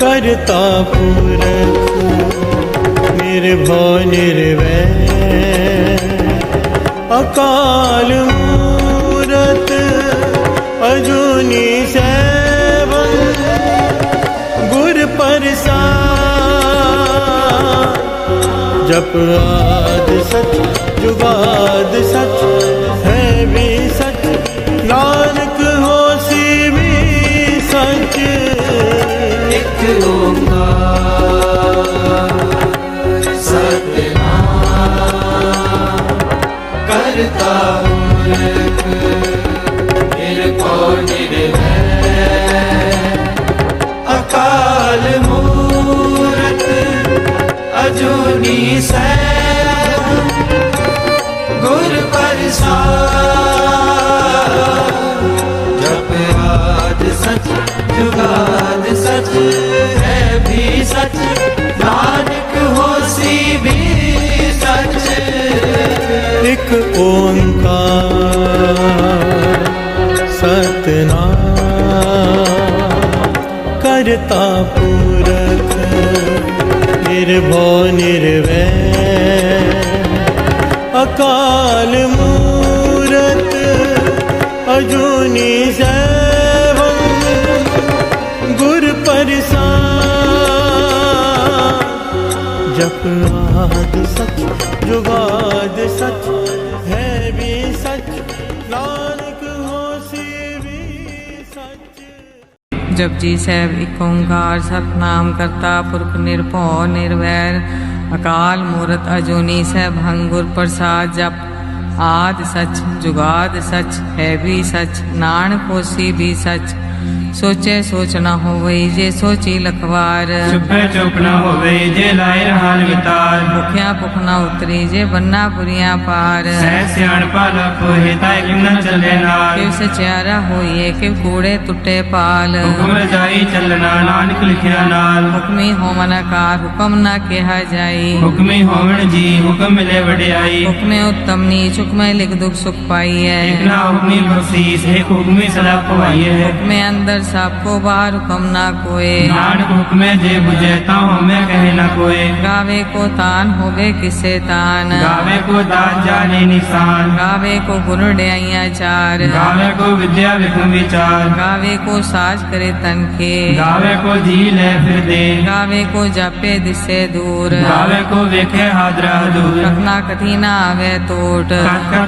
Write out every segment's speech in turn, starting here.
करता पुरख निर्भय निर्वैर अकाल मूरत अजूनी सैभं गुर प्रसाद जप आद सच जुगाद सच है भी सच नानक होसी भी सच एक ओंकार सतनाम करता पुरख निर्भय निर्वैर अकाल मूरत अजूनी सैभं गुर प्रसाद जप आद सच जुगाद सच है भी सच नानक होसी भी सच एक ओंकार सतनाम करता पुरख निर्भय निर्वैर अकाल मूरत अजूनी सैभं गुर प्रसाद जप आद सच जुगाद सच है भी सच नानक होसी भी सच। जपजी साहिब एक ओंकार सतनाम करता पुरख निर्भय निर्वैर अकाल मूरत अजूनी सैभं गुर प्रसाद जप आद सच जुगाद सच है भी सच नानक होसी भी सच। सोचे सोच न होवई जे सोची लखवार चुपे चुप न होवे जे लाए हाल वितार भुखिया भुख न उतरी जे बन्ना पुरिया पार सह सियाणपा लख होए ताय किम न चले नाल किव सचियारा होइए किव कूड़े टुटे पाल हुक्म जाई चलना नानक लिखिया नाल हुक्मी होमन कार हुक्म न केहा जाई हुक्मी होवण जी हुक्म मिले वडियाई हुक्मे उत्तम नीच हुक्मे लिख दुख सुख पाइए एक ना हुक्मी बख्शीस एक हुक्मी सदा पवाइए हुक्मे अंदर सबको बाहर हुक्म ना कोय नानक हुक्मे जे बुझे ता हमें कहे न कोय गावे को तान होवे किसे तान गावे को दान जाने निशान गावे को गुण डैया चार गावे को विद्या विक्रम विचार गावे को साज करे तन के गावे को झील है फिर दे गावे को जापे दिसे दूर गावे को वेखे हादरा दूर रखना कथी ना आवे टोट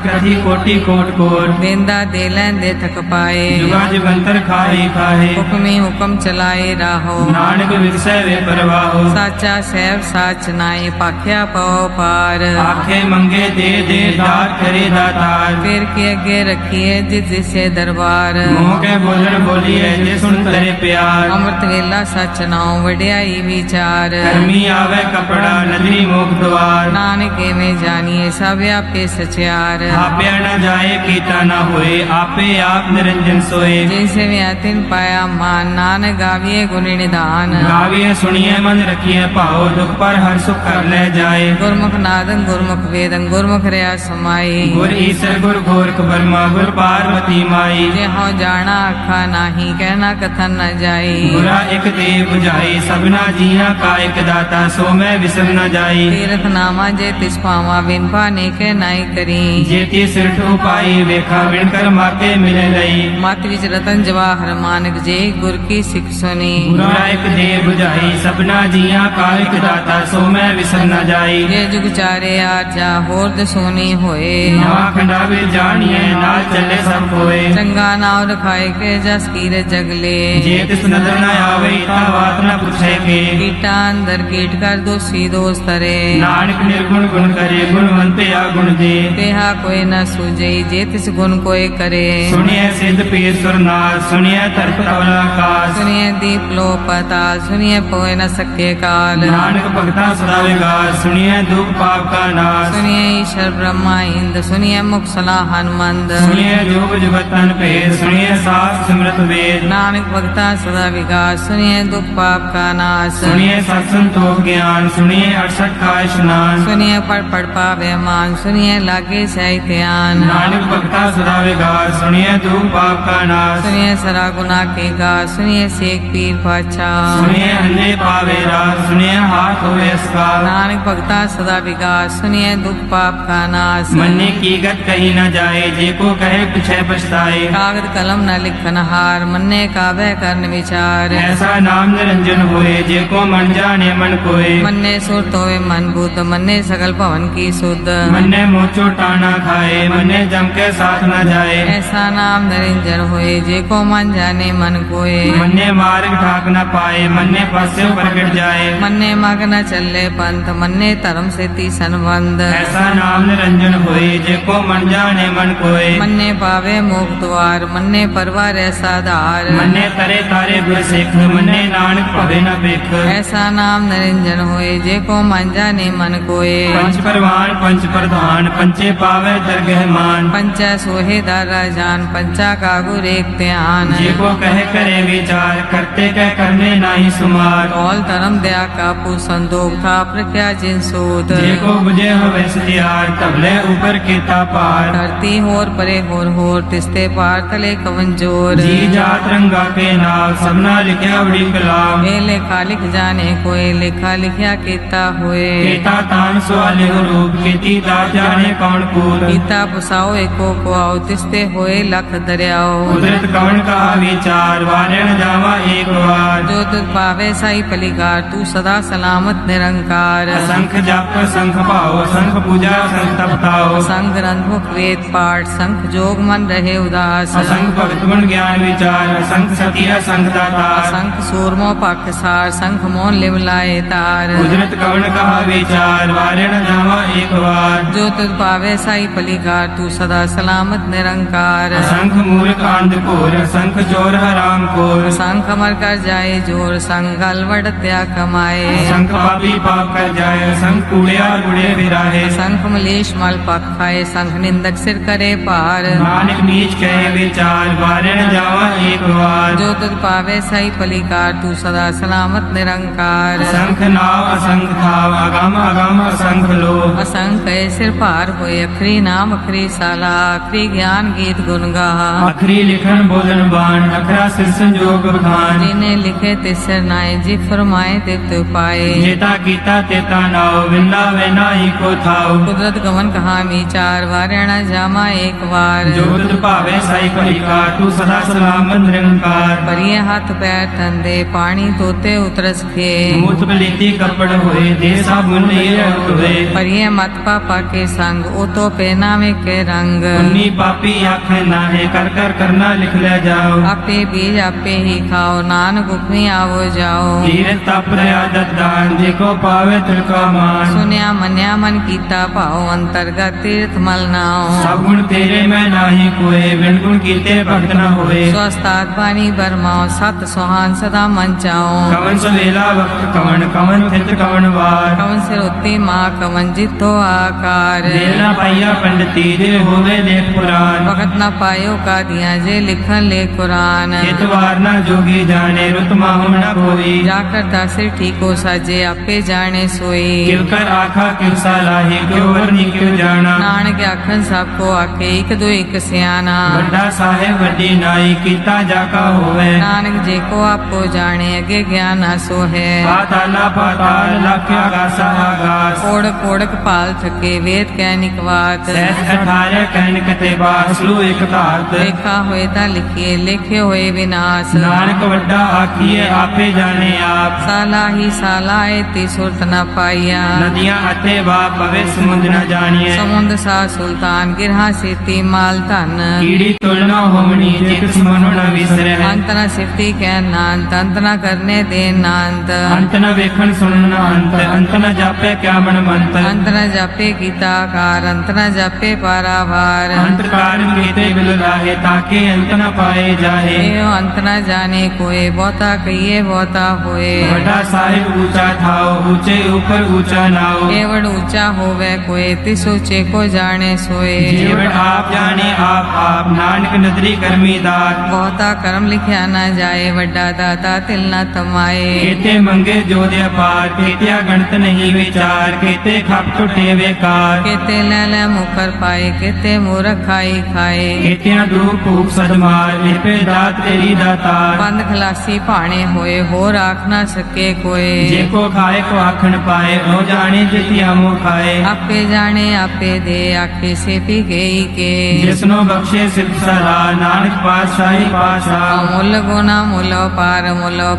कथी कोटि कोट कोट देंदा दे लेंदे थक पाए जुगा जुगंतर खाए खाए हुक्मी हुक्म चलाए राहो नानक विरसै वे परवाहो साचा सैब साच नाई पाख्या पाओ पार आखे मंगे दे दे दात करे दातार फिर के अगे रखिए जिस जिसे दरबार मोह के बोलण बोलिए जे सुन करे प्यार अमृत वेला सच नाओ वड्याई विचार कर्मी आवे कपड़ा नदरी मोख द्वार नानक में जानिए सब व्यापे सचियार आपे न जाए कीता न होए आपे आप निरंजन सोए जैसे व्यातिन पाया मान नानक गाविए गुण निधान गाविए सुनिए मन रखिए पाओ दुख पर हर सुख कर ले जाए गुरमुख नादन गुरमुख वेदन गुरमुख रया समाई गुर ईसर गुर गोरख ब्रह्मा गुर पार्वती माई जे हो जाना आखा नाही कहना कथन न जाई गुरा एक देव बुझाई सबना जिया का एक दाता सो मैं विसर न जाई तीर्थ नामा जे तिस पावा बिन पाने के नाई करी जेती सिर ठो पाई वेखा विण कर माके मिले लई मत विच रतन जवाहर ਹਰ ਮਾਨਕ ਜੇ ਗੁਰ ਕੀ ਸਿੱਖ ਸੁਣੀ। ਗੁਰਾ ਇੱਕ ਦੇ 부ਝਾਈ ਸਭਨਾ ਜੀਆਂ ਕਾ ਇੱਕ ਦਾਤਾ ਸੋ ਮੈਂ ਵਿਸਰ ਨਾ ਜਾਈ। ਜੇ ਜੁਗ ਚਾਰੇ ਆਰਜਾ ਹੋਰ ਦਸੋਨੀ ਹੋਏ। ਨਵਾਂ ਖੰਡਾ ਵਿੱਚ ਜਾਣੀਏ ਨਾਲ ਚੱਲੇ ਸਭ ਕੋਏ। ਚੰਗਾ ਨਾਮ ਰਖਾਏ ਕੇ ਜਸ ਕੀਰੇ ਜਗਲੇ। ਜੇ ਤਿਸ ਨਦਰ ਨਾ ਆਵੇ ਤਾ ਬਾਤ ਨਾ ਪੁੱਛੇ ਕੇ। ਕੀਟਾਂ ਅੰਦਰ ਕੀਟ ਕਰ ਦੋਸੀ ਦੋਸ ਤਰੇ। ਨਾਨਕ ਨਿਰਗੁਣ ਗੁਣ ਕਰੇ ਗੁਣਵੰਤਿਆ ਗੁਣ ਦੇ। तेहा कोई न सूझई जे तिस गुण कोई करे। ਸੁਣਿਐ ਸਿੱਧ ਪੀਰ ਸੁਰਨਾਥ ਸੁਣਿਐ ਤਰਪ ਤਵਲ ਆਕਾਸ। सुनिए दीप लो पताल सुनिए पोए न सके काल। ਨਾਨਕ ਭਗਤਾ ਸਦਾ ਵਿਗਾਸ ਸੁਣਿਐ ਦੁਖ ਪਾਪ ਕਾ ਨਾਸ। सुनिए ईश्वर ब्रह्मा इंद सुनिए मुख सलाह हनुमंद। ਸੁਣਿਐ ਜੋਗ ਜੁਗਤ ਤਨ ਭੇਦ ਸੁਣਿਐ ਸਾਸ ਸਿਮਰਤ ਵੇਦ। नानक भगता सदा विकास सुनिए दुख पाप का नाश। ਸੁਣਿਐ ਸਤ ਸੰਤੋਖ ਗਿਆਨ ਸੁਣਿਐ 68 ਕਾ ਇਸ਼ਨਾਨ। सुनिए पढ़ पावे मान सुनिए लागे सही ध्यान। ਨਾਨਕ ਭਗਤਾ ਸਦਾ ਵਿਗਾਸ ਸੁਣਿਐ ਦੁਖ ਪਾਪ ਕਾ ਨਾਸ। सुनिए सरा गुना के गा सुनिए सेक पीर पाछा। ਸੁਣਿਐ ਅੰਨੇ ਪਾਵੇ ਰਾਸ ਸੁਣਿਐ ਹਾਥ ਹੋਵੇ ਅਸਕਾ। नानक भगता सदा विकास सुनिए दुख पाप का नाश। ਮੰਨੇ ਕੀ ਗਤ ਕਹੀ ਨਾ ਜਾਏ ਜੇ ਕੋ ਕਹੇ ਪਿਛੈ ਪਛਤਾਏ। कागद कलम न लिखन हार मन्ने काबे करन विचार। ਐਸਾ ਨਾਮ ਨਿਰੰਜਨ ਹੋਏ ਜੇ ਕੋ ਮਨ ਜਾਣੇ ਮਨ ਕੋਏ। मन्ने सुरत होवे मन बुद्ध मन्ने सकल भवन की सुध। ਮੰਨੇ ਮੋਚੋ ਟਾਣਾ ਖਾਏ ਮੰਨੇ ਜਮ ਕੇ ਸਾਥ ਨਾ ਜਾਏ। ऐसा नाम निरंजन होए जे को मन जाने मन कोए। ਮੰਨੇ ਮਾਰਗ ਠਾਕ ਨਾ ਪਾਏ ਮੰਨੇ ਪਾਸੇ ਪ੍ਰਗਟ ਜਾਏ। मन्ने मग न चले पंथ मन्ने धर्म सेती संबंध। ਐਸਾ ਨਾਮ ਨਿਰੰਜਨ ਹੋਏ ਜੇ ਕੋ ਮਨ ਜਾਣੇ ਮਨ ਕੋਏ। मन्ने पावे मोख द्वार मन्ने परवार ऐसा धार। ਮੰਨੇ ਤਰੇ ਤਾਰੇ ਗੁਰ ਸਿੱਖ ਮੰਨੇ ਨਾਨਕ ਭਵੇ ਨਾ ਬਿਖ। ऐसा नाम निरंजन होए जे को मन जाने मन कोए। ਪੰਚ ਪਰਵਾਨ ਪੰਚ ਪ੍ਰਧਾਨ ਪੰਚੇ ਪਾਵੇ ਦਰਗਹਿ ਮਾਨ। पंचा सोहे दारा जान पंचा का गुर एक ध्यान। ਜੇ ਕੋ ਕਹੇ ਕਰੇ ਵਿਚਾਰ ਕਰਤੇ ਕਹਿ ਕਰਨੇ ਨਾਹੀ ਸੁਮਾਰ। कौल धर्म दया का संदोख था प्रख्या जिन सूत। ਜੇ ਕੋ ਬੁਝੇ ਹੋਵੇ ਸਤਿਆਰ ਤਬਲੇ ਉਪਰ ਕੀਤਾ ਪਾਰ। धरती होर परे होर तिस्ते पार तले कवन जोर। ਜੀ ਜਾਤ ਰੰਗਾ ਕੇ ਨਾਲ ਸਭਨਾ ਲਿਖਿਆ ਬੜੀ ਕਲਾਮ। ए लेखा लिख जाने कोई लेखा लिखिया केता होए। ਕੀਤਾ ਤਾਨ ਸਵਾਲੇ ਰੂਪ ਕੀਤੀ ਦਾ ਜਾਣੇ ਕੌਣ ਕੂਤ। गीता पुसाओ एको को आओ तिस्ते होए लख दरियाओ। ਕੁਦਰਤ ਕਵਣ ਕਹਾ ਵਿਚਾਰ ਵਾਰਣ ਜਾਵਾ ਏਕ ਵਾਰ। जो तुझ पावे साई पलिकार तू सदा सलामत निरंकार। असंख जप असंख भाव असंख पूजा असंख तपताओ। संग ग्रंथ मुख वेद पाठ संख जोग मन रहे उदास। असंख भगत गुण ज्ञान विचार असंख सती असंख दातार। संख सूरमो पख सार संख मोन लिव लाए तार। कुदरत कवण कहा विचार वारण जावा एक बार। जो तुझ पावे साई पलिकार तू सदा सलामत निरंकार। असंख मूर्ख अंध घोर असंख चोर हराम खोर। संख अमर कर जाए जोर संग अलवड़ त्या कमाए। असंख पापी पाप कर जाए असंख कूड़िया गुड़े विराहे। संख मलेश मल पख खाए संख निंदक सिर करे पार। नानक नीच कहे विचार वारण जावा एक बार। जो तुझ पावे साई पलिकार तू सदा सलामत निरंकार। असंख नाव असंख थाव अगम अगम असंख लोभ। असंख सिर पार होए अखरी नाम अखरी साला अखरी ज्ञान गीत गुण गा। अखरी लिखन बोलन बाण अखरा सिर संजोग बखान। जिन्हें लिखे तिसर नाय जी फरमाए तिप्त पाए। जेता कीता तेता नाव विंदा वे नाई को थाव। कुदरत गमन कहा विचार वारणा जामा एक बार। जो तुझ भावे साई पलिकार तू सदा सलामत निरंकार। परिये हाथ पैर ठंडे पानी तोते उतरस खे। मूत पलीती कपड़ होए दे साबुन रहत होए। परिये मत पापा के संग ओ तो पहनावे के रंग। उन्नी पापी आँख नाहे कर कर करना लिख ले जाओ। आपे बीज आपे ही खाओ नानक उपमी आवो जाओ। धीरज तप आदत दान देखो पावे तिलका मान। सुनिया मन्या मन कीता पाओ अंतर्गत तीर्थ मल नाओ। सब गुण तेरे में नाही कोए बिन गुण कीते भक्त न होए। स्वस्थात पानी बरमाओ सत सुहान सदा मन चाओ। कवन सवेला वक्त कवन कवन थित कवन वार। कवन सिर उत्ती माँ कवन जितो आकार। देर न पाइया पंडिती जे होवे लेख पुराण। वक्त न पायो का दिया जे लिखन ले कुरान। चितवार न जोगी सभी जाने रुत माहु न कोई। जाकर दासिर ठीको साजे आपे जाने सोई। किव कर आखा किव सलाही क्यों वरनी क्यों जाना। नानक आखन सबको आखे एक दो एक सियाना। बड़ा साहेब वड्डी नाई कीता जाका होवे। नानक जे को आपको जाने अगे ज्ञान आसो है। पाताला पाताल लख्या आकाशा आकाश। ओड़क ओड़क पाल थके वेद कहनिक बात। सहज 18 कहन कते बासलू एक धात। लिखा होए ता लिखिए लिखे होए विनाश। नानक वड्डा आखिए आपे जाने आप। साला ही साला ती सुरत न पाइया। नदियां अते बा पवे समुद्र न जानिए। समुद्र सा सुल्तान गिरहा सेती माल धन। कीड़ी तुलना होमनी जित सिमनो न विसरे। अंत न सिफती कह नांत अंत न करने दे नांत। अंत न वेखन सुनन अंत अंत न जापे क्या मन मंत। अंत न जापे गीता कार अंत न जापे पारावार। अंत कारण कीते बिल लाहे ताके अंत न पाए जाहे। एयो अंत न जाने कोई बहुता कहिए बहुता होए। बड़ा साहिब ऊंचा थाओ ऊंचे ऊपर ऊंचा नाओ। केवड़ ऊंचा होवे कोई तिस ऊंचे को जाने सोए। जीवन आप जाने आप नानक नदरी कर्मी दात। बहुता कर्म लिखया न जाए वड्डा दाता तिल न तमाए। केते मंगे जो दे पार केतिया गणत नहीं विचार। केते खप टुटे बेकार। केते ले मुकर पाए केते मूर्ख खाई खाए। केतिया दूर भूख सदमार लिपे दात तेरी दातार। बंद खलासी भाणे होए हो राख न सके कोई। जेको खाए को आखन पाए ओ जाने जितिया मुँह खाए। आपे जाने आपे दे आखे से पी गई के। जिसनो बख्शे सिर्फ सला नानक पातशाही पातशाह। मुल गुना मुल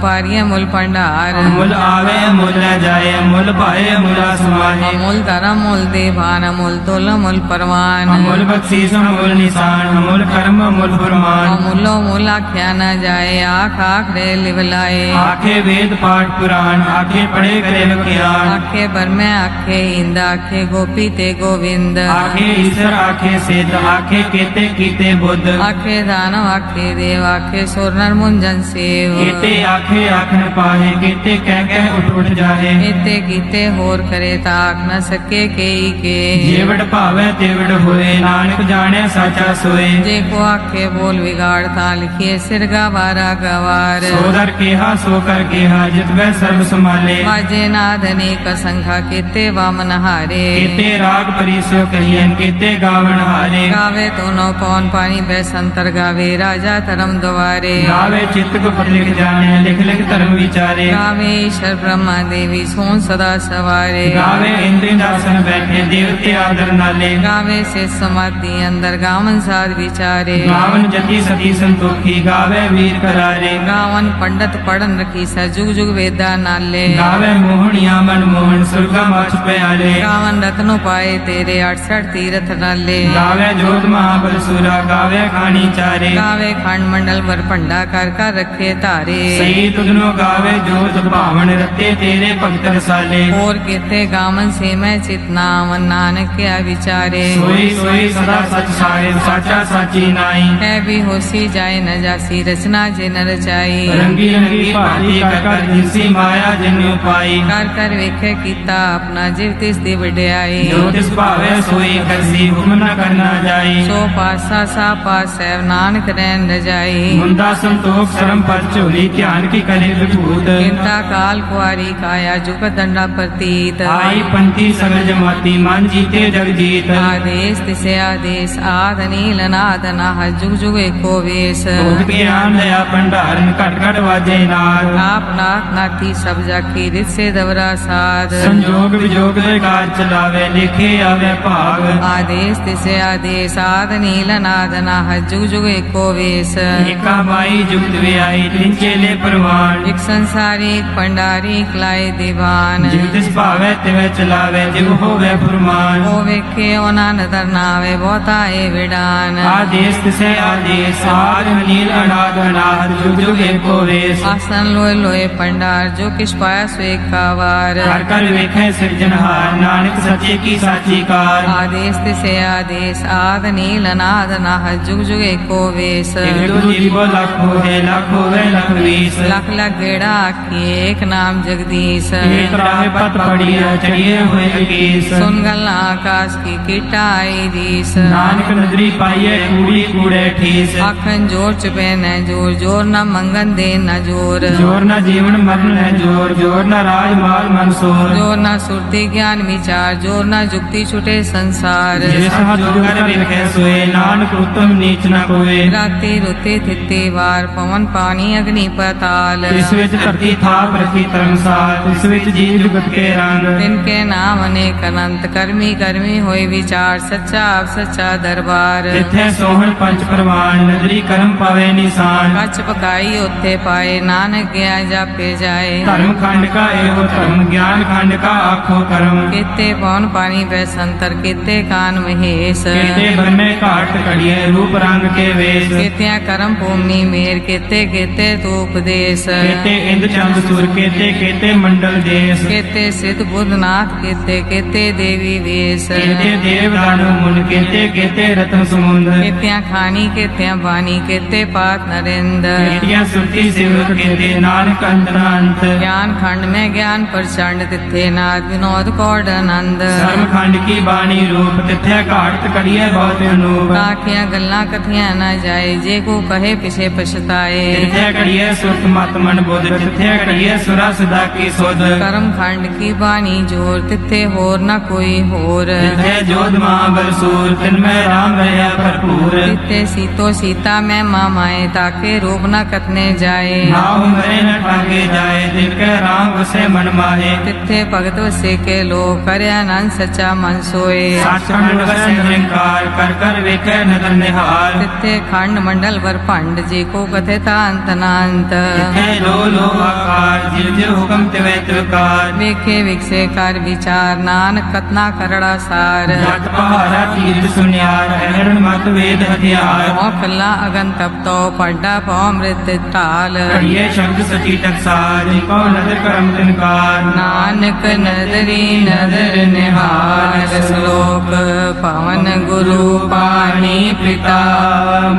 पारिय मुल भंडार। मुल आवे मुल न जाए मुल पाए मुला समाहे। अमूल धर्म मूल देवान अमूल तुल मूल परवान। अमूल बख्शीस अमूल निशान अमूल कर्म अमूल फरमान। अमूलो मूल आख्या न जाए आख आख रे लिवलाए। आखे वेद पाठ पुराण आखे पढ़े करे ज्ञान। आखे बरमे आखे इंद आखे गोपी ते गोविंद। आखे ईश्वर आखे सिद्ध आखे केते कीते बुद्ध। आखे दानव आखे देव आखे सोरनर मुंजन सेव। केते आखे आखन पाहे केते कह उठ उठ जाहे। एते कीते होर करे ताक न सके केई के। जेवड़ भावे तेवड़ होए नानक जाने साचा सोए। जे को आखे बोल बिगाड़ ता लिखिए सिर गवारा गवार। सोदर केहा सोकर केहा जितवे सर्व संभाले। बाजे नाद अनेक संख्या केते वामन हारे। केते राग परिसो कहियन केते गावन हारे। गावे दोनों पौन पानी बैसंतर गावे राजा धर्म द्वारे। गावे चित्त को पढ़ लिख जाने लिख लिख धर्म विचारे। गावे ईश्वर ब्रह्मा देवी सोन सदा सवारे। गावे इंद्र दासन बैठे देवते आदर नाले। गावे से समाधि अंदर गावन साध विचारे। गावन जति सती संतोखी गावे वीर करारे। गावन पंडित पढ़न रखी सा जुग जुग वेदा नाले। गावे मोहनिया मन मोहन सुरगा मछ प्याले। गावन रत्नो पाए तेरे 68 तीरथ नाले। गावे जोत महाबल सुरा गावे खानी चारे। गावे खंड मंडल पर भंडा कर रखे तारे। सही तुदनो गावे जोत भावन रते तेरे भक्त रसाले। और केते गावन से मैं चितनावन नानक क्या विचारे। सोई सोई सदा सच साहिब साचा साची नाई। है भी होसी जाए न जासी रचना जे न रचाई। रंगी रंगी भांति कर जिनसी माया जिन्नु पाई। कर वेखे कीता अपना जीव तिस दी वड्याई। जो तिस भावे सोई करसी हुक्म न करना जाई। सो पासा सा पास है नानक रैन रजाई। मुंदा संतोख शरम पर झोली ध्यान की करे विभूत। चिंता काल कुआरी काया जुग दंडा प्रतीत। आई पंथी सगल जमाती मान जीते जग जीत। आदेश तिसे आदेश आद नील नाद नाह जुग जुग एको वेश। भोग ज्ञान दया भंडारन कट कट वाजे नाद। आप नाथ नाथी सब जाकी रित से दवरा साध। संजोग विजोग दे कार चलावे लिखे आवे भाग। आदेश तिसे आदेश आद नील नाद नाह जुग जुग एको वेश। एका बाई जुगत वे आई तिन चेले परवान। एक संसारी एक पंडारी एक लाए दीवान। जिव तिस भावे तिवे चलावे जिव होवे फुरमान। ओ वेखे ओना नदर नावे बहुता ए विडान। आदेश तिसे आदेश आद नील अनाद अनाद जुग जुग एको वेश। आसन लोए लोए पंडार जो किस पाया सो एक कावार। कर कर वेखे सिरजनहार नानक सच्चे की साची कार। आदेश तिसे आदेश आद नील नाद नाह जुग जुग एको वेश। एक दो जीवो लाख होए लाख होवे लख बीस। लख लख गेड़ा आखी एक नाम जगदीश। एक राह पत पड़ी है चढ़िए हुए केस। सुन गल आकाश की कीटा आई दीस। नानक नजरी पाइये कूड़ी कूड़े ठीस। आखन जोर चुपे न जोर जोर न ਮੰਗਨ ਦੇ ਨ ਜੋਰ जोर न जीवन मरण है जोर जोर न राज माल मनसोर ਜੋਰ ਨ ਸੁਰਤੀ ਗਿਆਨ ਵਿਚਾਰ ਜੋਰ ਨ ਜੁਗਤੀ ਛੁਟੇ ਸੰਸਾਰ जिस हाथ जोगर विखे सोए नानक उत्तम नीच न कोए ਰਾਤੀ ਰੁਤੇ ਥਿੱਤੇ ਵਾਰ ਪਵਨ ਪਾਣੀ ਅਗਨੀ ਪਤਾਲ ਇਸ ਵਿੱਚ ਧਰਤੀ ਥਾਪ ਰੱਖੀ ਧਰਮਸਾਲ ਇਸ ਵਿੱਚ ਜੀਵ ਜੁਗਤ ਕੇ ਰੰਗ ਤਿਨ ਕੇ ਨਾਮ ਅਨੇਕ ਅਨੰਤ ਕਰਮੀ ਕਰਮੀ ਹੋਏ ਵਿਚਾਰ ਸੱਚਾ ਆਪ ਸੱਚਾ ਦਰਬਾਰ ਜਿੱਥੇ ਸੋਹਣ ਪੰਜ ਪ੍ਰਵਾਨ ਨਦਰੀ ਕਰਮ ਪਾਵੇ ਨਿਸ਼ਾਨ ਕੱਚ ਪਕਾਈ ਉੱਥੇ ਪਾਏ ਨਾਨਕ ਗਿਆ ਜਾਪੇ ਜਾਏ ਧਰਮ ਖੰਡ ਕਾ ਇਹੋ ਧਰਮ ਗਿਆਨ ਖੰਡ ਕਾ ਆਖੋ ਕਰਮ ਕੀਤੇ ਪੌਣ ਪਾਣੀ ਬੈਸੰਤਰ ਕੀਤੇ ਕਾਨ ਮਹੇਸ਼ ਕੀਤੇ ਬਰਮੇ ਘਾਟ ਘੜੀਏ ਰੂਪ ਰੰਗ ਕੇ ਵੇਸ਼ ਕੀਤਿਆਂ ਕਰਮ ਭੂਮੀ ਮੇਰ ਕੀਤੇ ਕੀਤੇ ਤੂ ਉਪਦੇਸ਼ ਕੀਤੇ ਇੰਦ ਚੰਦ ਸੂਰ ਕੀਤੇ ਮੰਡਲ ਦੇਸ ਕੀਤੇ ਸਿੱਧ ਬੁੱਧਨਾਥ ਕੀਤੇ ਦੇਵੀ ਵੇਸ਼ ਕੀਤੇ ਦੇਵ ਦਾਨਵ ਮੁਨ ਕੀਤੇ ਰਤਨ ਸਮੁੰਦ ਕੀਤਿਆਂ ਖਾਣੀ ਕੀਤਿਆਂ ਬਾਣੀ ਕੀਤੇ ਪਾਤ ਨਰਿੰਦ ਕੀਤਿਆਂ ਸੁਰਤੀ ਸਿਵਕ ਕੀਤੇ ਨਾਨਕ ਅੰਤਰਾੰਤ ਗਿਆਨ ਖੰਡ ਮੈਂ ਗਿਆਨ ਪ੍ਰਚੰਡ ਤਿੱਥੇ ਨਾਦ ਵਿਨੋਦ ਕੌੜ ਆਨੰਦ ਸਰਮ ਖੰਡ ਕੀ ਬਾਣੀ ਰੂਪ ਤਿੱਥੇ ਘਾਟ ਕੜੀਏ ਬਹੁਤ ਅਨੂਪ ਕਾਖੀਆਂ ਗੱਲਾਂ ਕਥੀਆਂ ਨਾ ਜਾਏ ਜੇ ਕੋ ਕਹੇ ਪਿਛੇ ਪਛਤਾਏ ਤਿੱਥੇ ਕੜੀਏ ਸੁਰਤ ਮਤ ਮਨ ਬੁੱਧ ਤਿੱਥੇ ਕੜੀਏ ਸੁਰਾ ਸਦਾ ਕੀ ਸੁਧ ਕਰਮ ਖੰਡ ਕੀ ਬਾਣੀ ਜੋਰ ਤਿੱਥੇ ਹੋਰ ਨਾ ਕੋਈ ਹੋਰ ਤਿੱਥੇ ਜੋਧ ਮਹਾਬਲ ਸੂਰ ਤਿਨ ਮੈਂ ਰਾਮ ਰਹਿਆ ਭਰਪੂਰ ਤਿੱਥੇ ਸੀਤੋ ਸੀਤਾ ਮੈਂ ਮਾਮਾਏ ਤਾਕੇ ਰੂਪ ਨਾ ਕਤਨੇ ਜਾਏ ਨਾਉ ਮਰੇ ਨ ਠਾਗੇ ਜਾਏ ਤਿਨ ਕੈ ਰਾਮ ਵਸੇ ਮਨ ਮਾਹੇ ਤਿੱਥੇ ਭਗਤ ਵਸੇ ਕੇ ਲੋ ਕਰਿਆ ਨੰਦ ਸੱਚਾ ਮਨ ਸੋਏ ਸੱਚਖੰਡ ਵਸੈ ਨਿਰੰਕਾਰ ਕਰ ਕਰ ਵੇਖੈ ਨਦਰ ਨਿਹਾਲ ਤਿੱਥੇ ਖੰਡ ਮੰਡਲ ਵਰ ਭੰਡ ਜੀ ਕੋ ਕਥੇ ਤਾ ਅੰਤ ਅਨੰਤ ਤਿੱਥੇ ਲੋ ਲੋ ਆਕਾਰ ਜਿਵ ਜਿਵ ਹੁਕਮ ਤਿਵੈ ਤਿਵਕਾਰ ਵੇਖੇ ਵਿਕਸੇ ਕਰ ਵਿਚਾਰ ਨਾਨਕ ਕਤਨਾ ਕਰੜਾ ਸਾਰ ਜਤ ਪਹਾੜਾ ਤੀਰਥ ਸੁਨਿਆਰ ਅਹਰਣ ਮਤ ਵੇਦ ਹਥਿਆਰ ਮੋ ਕੱਲਾ ਅਗਨ ਤਪਤੋ ਪੜਦਾ ਪਉ ਅੰਮ੍ਰਿਤ ਢਾਲ ਕੜੀਏ ਸ਼ਬਦ ਸਚੀ ਟਕਸਾਰ ਜੀ ਕੋ ਨਦਰ ਕਰਮ ਤਿਨਕਾਰ ਨਾਨਕ ਨਦਰੀ ਨਦਰ ਨਿਹਾਲ ਸ਼ਲੋਕ ਪਵਨ ਗੁਰੂ ਪਾਣੀ ਪਿਤਾ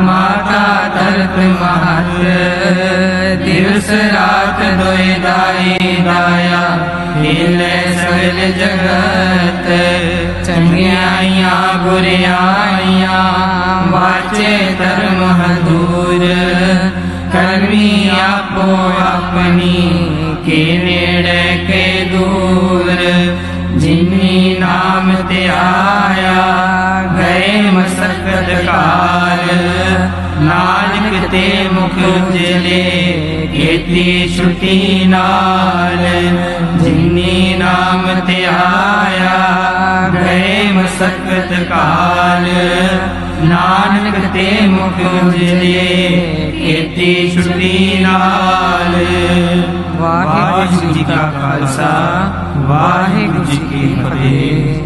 ਮਾਤਾ ਧਰਤ ਮਹਤ ਦਿਵਸ ਰਾਤ ਦੋਇ ਦਾਈ ਦਾਇਆ ਹਿਲੇ ਸਗਲ ਜਗਤ ਚੰਗਿਆਈਆਂ ਬੁਰਿਆਈਆਂ ਵਾਚੇ ਧਰਮ ਹਦੂਰ ਕਰਮੀ ਆਪੋ ਆਪਣੀ ਕੇ ਨੇੜੇ ਕੇ ਦੂਰ ਜਿਨੀ ਨਾਮ ਤੇ ਆਇਆ ਗਏ ਮਸਕਤ ਕਾਲ ਨਾਨਕ ਤੇ ਮੁਖ ਉਜਲੇ ਕੀਤੀ ਛੁਟੀ ਨਾਲ ਜਿਨੀ ਨਾਮ ਤੇ ਆਇਆ ਗਏ ਮਸਕਤ ਕਾਲ ਨਾਨਕ ਤੇ ਮੁਖ ਉਜਲੇ ਕੀਤੀ ਛੁਟੀ ਨਾਲ ਵਾਹਿਗੁਰੂ ਜੀ ਕਾ ਖਾਲਸਾ ਵਾਹਿਗੁਰੂ ਜੀ ਕੀ ਫਤਿਹ।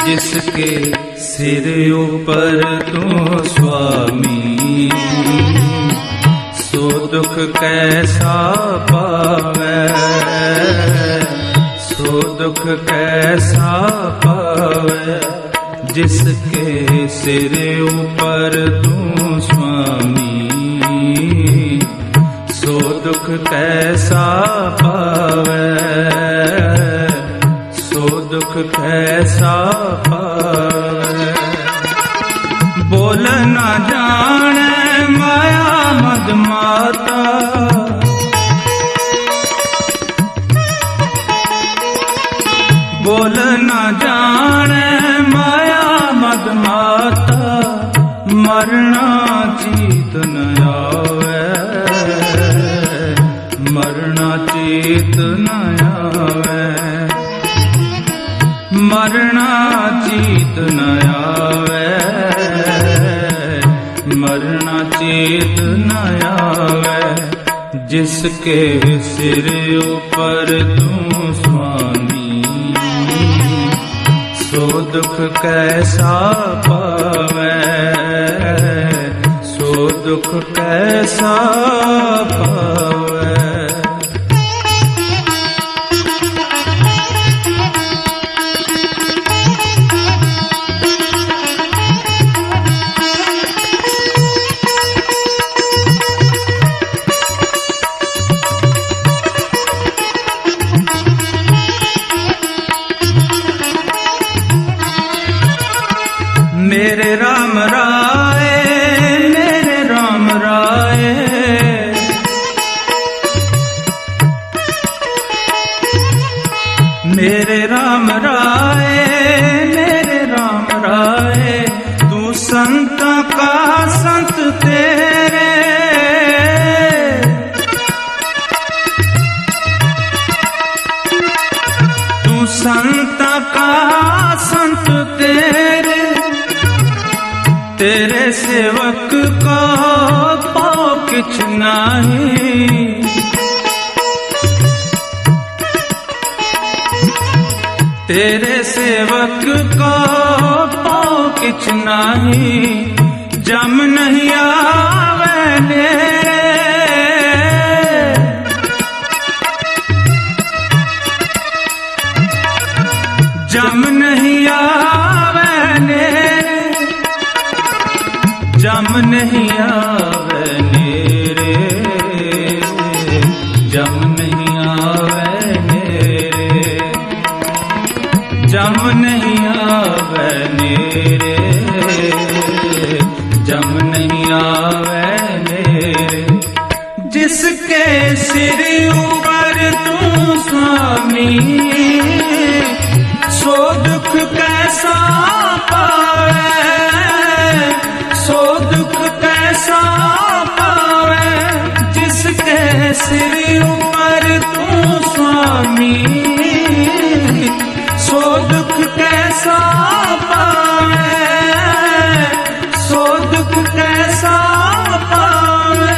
जिसके सिर ऊपर तू स्वामी सो दुख कैसा पावे सो दुख कैसा पावे जिसके सिर ऊपर तू स्वामी सो दुख कैसा पावे सो दुख कैसा पावे बोल न जाने माया मद माता बोल न जाने माया मद माता मरना चीत न आवे मरना चीत न आवे मरना चीत न आवे मरना चेत न आवे जिसके सिर ऊपर तू स्वामी सो दुख कैसा पावे सो दुख कैसा पावे। मेरे राम राय, मेरे राम राय, तू संत का संत तेरे, तू संत का संत तेरे, तेरे सेवक को पाओ किछ नहीं, तेरे सेवक को पाओ किछ नहीं, जम नहीं आवे नेरे, जम नहीं आवे नेरे, जम नहीं आवे नेरे, जम नहीं आवे नेरे, जम नहीं आवे नेरे, जम नहीं आवे नेरे। जिसके सिर ऊपर तू स्वामी, सो दुख कैसा पावे, सो दुख कैसा पावे, जिसके सिर ऊपर तू स्वामी, सो दुख कैसा पावे, सो दुख कैसा पावे।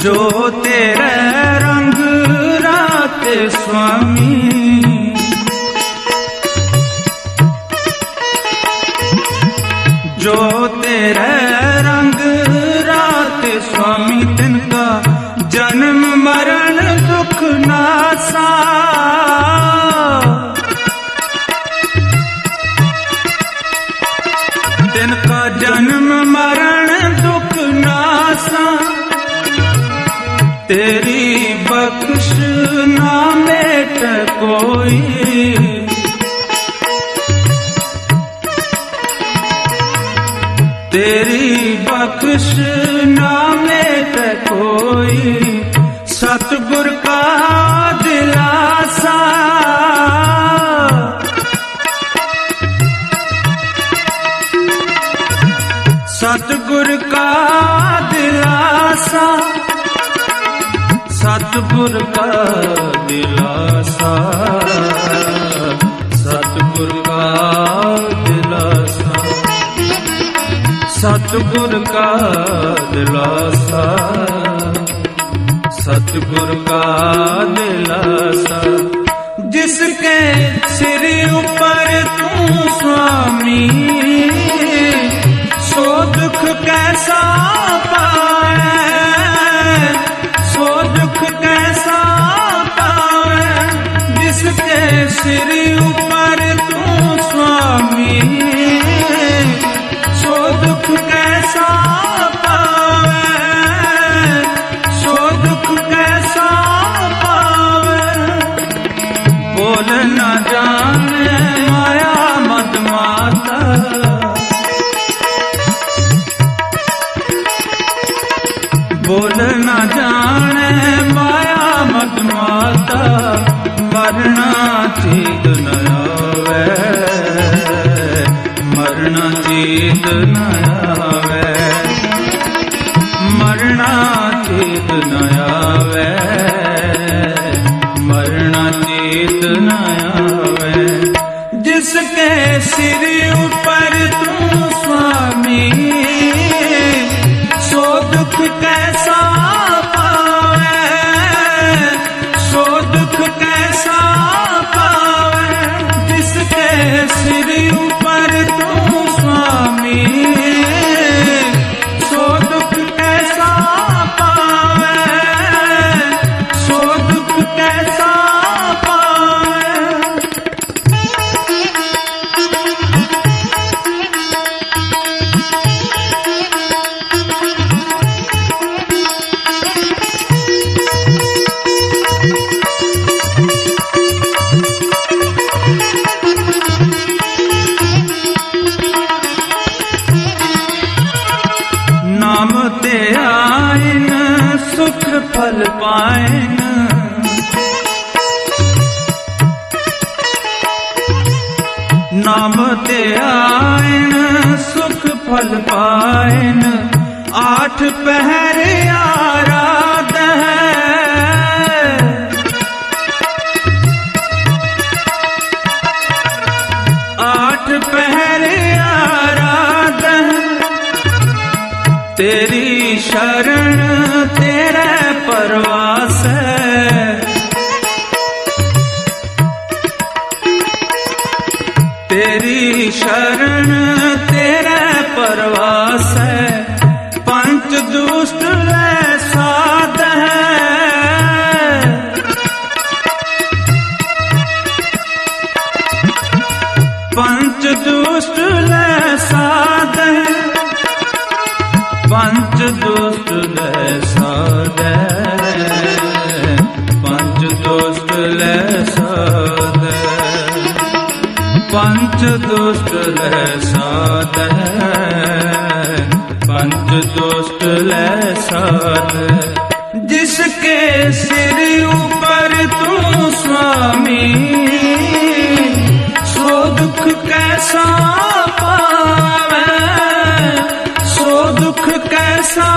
जो तेरे रंग राते स्वामी, जो तेरे रंग राते स्वामी, तिनका जन्म मरण दुख नासा, तिनका जन्म मरण दुख नासा, तेरी बख्श ना मेट कोई, तेरी बख्श ना मेट कोई, सतगुर का दिलासा, सतगुर का दिलासा, सतगुर का दिलासा, सतगुर का दिलासा, सतगुर का दिलासा, सतगुर का दिलासा। जिसके सिर ऊपर तू स्वामी, सो दुख कैसा पाए, सो दुख कैसा पावे, जिसके सिर ऊपर तू स्वामी, सो दुख कैसा पावे, सो दुख कैसा पावे। बोल न जाने माया मद माता, बोल न जाने माया मद माता, मरना चीत न आवे, मरना चीत न आवे, मरना चीत न आवे, मरना चीत न आवे। जिसके सिर ऊपर तू स्वामी, सो दुख कैसा पावे, सो दुख कैसा पावे। जिसके सिर ऊपर तू स्वामी, नाम ते आइन सुख फल पाइन, नाम ते आइन सुख फल पाइन, आठ पहर आराधन है, आठ पहर आराधन, तेरी शरण तेरे परवास है, तेरी शरण तेरे परवास है, पंच दुष्ट ले साध है, पंच दुष्ट ले साध है, पंच दुष्ट ले साध है, पंच दुष्ट ले साध है, पंच दुष्ट ले साध है, पंच दुष्ट ले साध है। जिसके सिर ऊपर तू स्वामी, सो दुख कैसा पावे, सो दुख कैसा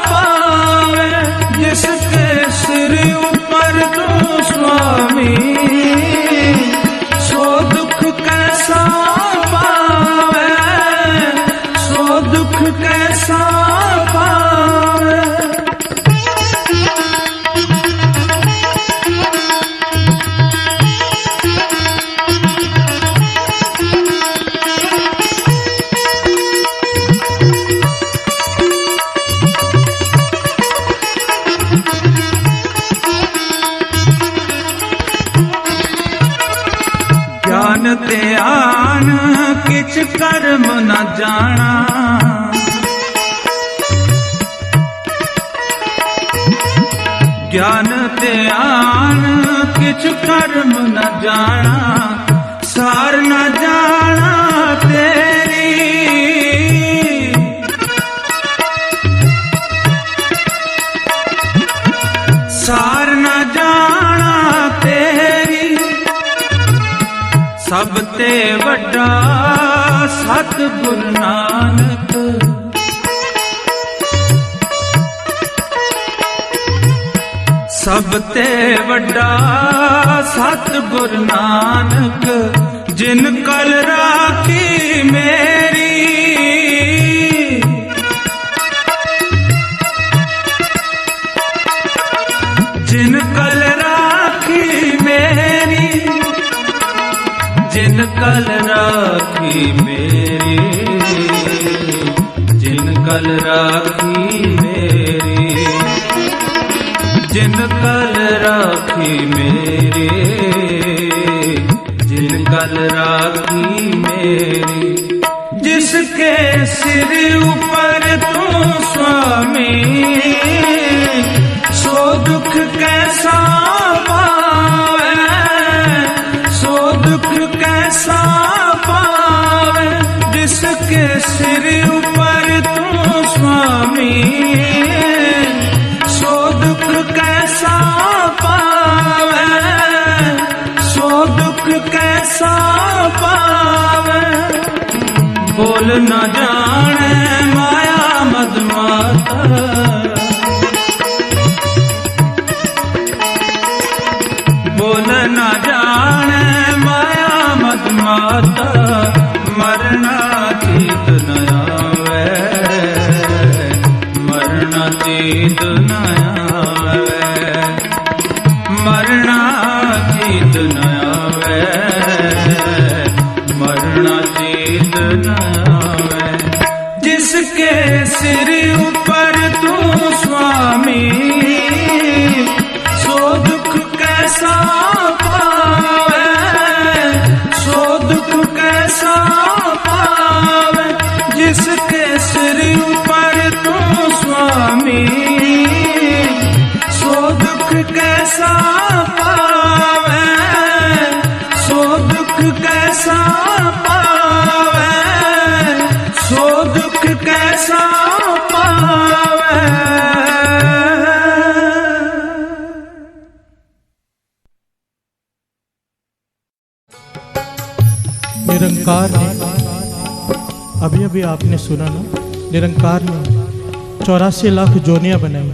पावे, जिसके सिर ऊपर तू स्वामी, सो दुख कैसा पावे, सो दुख कैसा पावे। ज्ञान ते आन किछ कर्म न जाना, ज्ञान ते आन किछ कर्म न जाना, सार न जाना तेरी, सार न जाना तेरी, सब ते वड्डा सतगुरु नानक, सब ते वड्डा सतगुरु नानक, जिन कल राखी मेरी, जिन कल राखी मेरी, जिन कल राखी मेरी, जिन कल राखी मेरी, जिन कल राखी मेरी, जिन कल राखी मेरी, जिसके सिर ऊपर तू स्वामी, सो दुख कैसा पावे, सो दुख कैसा पावे, जिसके सिर ऊपर तू स्वामी, सो दुख कैसा पावे, सो दुख कैसा पावे। बोल न जाने माया मद माता, बोल न जाने माया मद माता, मरना चीत न आवे, मरना चीत न आवे, मरना चीत न आवे, मरना चीत न आवे। जिसके सिर ऊपर तू स्वामी, सो दुख कैसा पावे, सो दुख कैसा पावे, जिसके सिर ऊपर तू स्वामी, सो दुख कैसा पावे, सो दुख कैसा पावे, सो दुख कैसा पावे। भी आपने सुना ना, निरंकार ने 84 लाख जोनियां बनाई।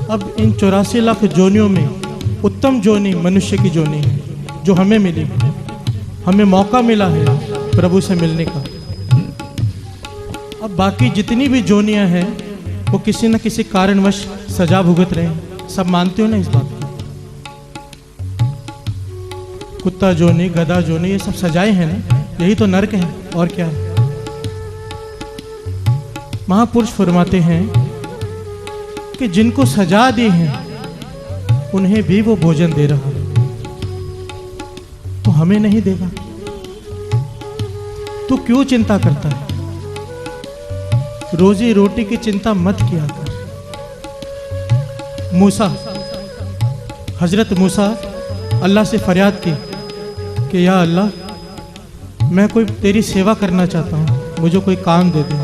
अब इन 84 लाख जोनियों में उत्तम जोनी मनुष्य की जोनी है, जो हमें मिली। हमें मौका मिला है प्रभु से मिलने का। अब बाकी जितनी भी जोनियां हैं वो किसी न किसी कारणवश सजा भुगत रहे हैं। सब मानते हो ना इस बात को? कुत्ता जोनी, गधा जोनी, ये सब सजाएं हैं ना, यही तो नरक है और क्या है। महापुरुष फरमाते हैं कि जिनको सजा दी है उन्हें भी वो भोजन दे रहा है, तो हमें नहीं देगा? तू क्यों चिंता करता है? रोजी रोटी की चिंता मत किया कर। मूसा, हजरत मूसा अल्लाह से फरियाद की कि या अल्लाह मैं कोई तेरी सेवा करना चाहता हूँ, मुझे कोई काम दे दे,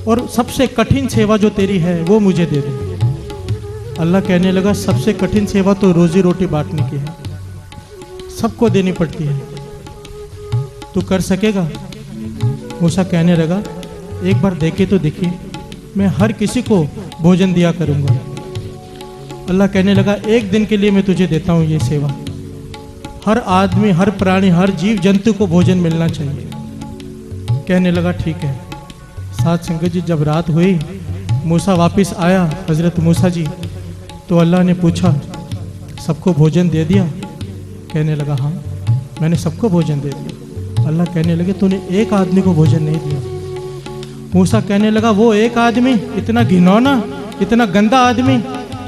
और सबसे कठिन सेवा जो तेरी है वो मुझे दे दे। अल्लाह कहने लगा सबसे कठिन सेवा तो रोजी रोटी बांटने की है, सबको देनी पड़ती है, तू कर सकेगा? मूसा कहने लगा एक बार देखे तो देखिए, मैं हर किसी को भोजन दिया करूंगा। अल्लाह कहने लगा एक दिन के लिए मैं तुझे देता हूँ ये सेवा, हर आदमी, हर प्राणी, हर जीव जंतु को भोजन मिलना चाहिए। कहने लगा ठीक है। साथ संगत जी, जब रात हुई मूसा वापस आया, हजरत मूसा जी, तो अल्लाह ने पूछा सबको भोजन दे दिया? कहने लगा हाँ मैंने सबको भोजन दे दिया। अल्लाह कहने लगे तूने एक आदमी को भोजन नहीं दिया। मूसा कहने लगा वो एक आदमी, इतना घिनौना, इतना गंदा आदमी,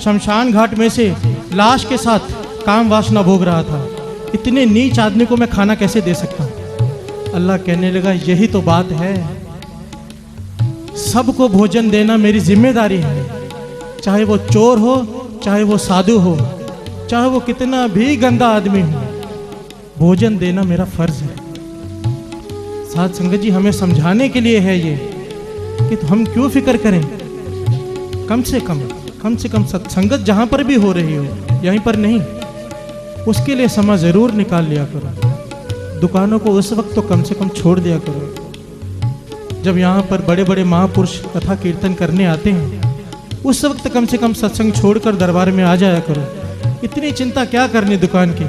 शमशान घाट में से लाश के साथ काम वासना भोग रहा था, इतने नीच आदमी को मैं खाना कैसे दे सकता हूँ? अल्लाह कहने लगा यही तो बात है, सबको भोजन देना मेरी जिम्मेदारी है, चाहे वो चोर हो, चाहे वो साधु हो, चाहे वो कितना भी गंदा आदमी हो, भोजन देना मेरा फर्ज है। साथ संगत जी, हमें समझाने के लिए है ये कि तो हम क्यों फिक्र करें? कम से कम सत्संगत जहां पर भी हो रही हो, यहीं पर नहीं, उसके लिए समय जरूर निकाल लिया करो। दुकानों को उस वक्त तो कम से कम छोड़ दिया करो जब यहाँ पर बड़े बड़े महापुरुष कथा कीर्तन करने आते हैं, उस वक्त कम से कम सत्संग छोड़कर दरबार में आ जाया करो। इतनी चिंता क्या करनी दुकान की?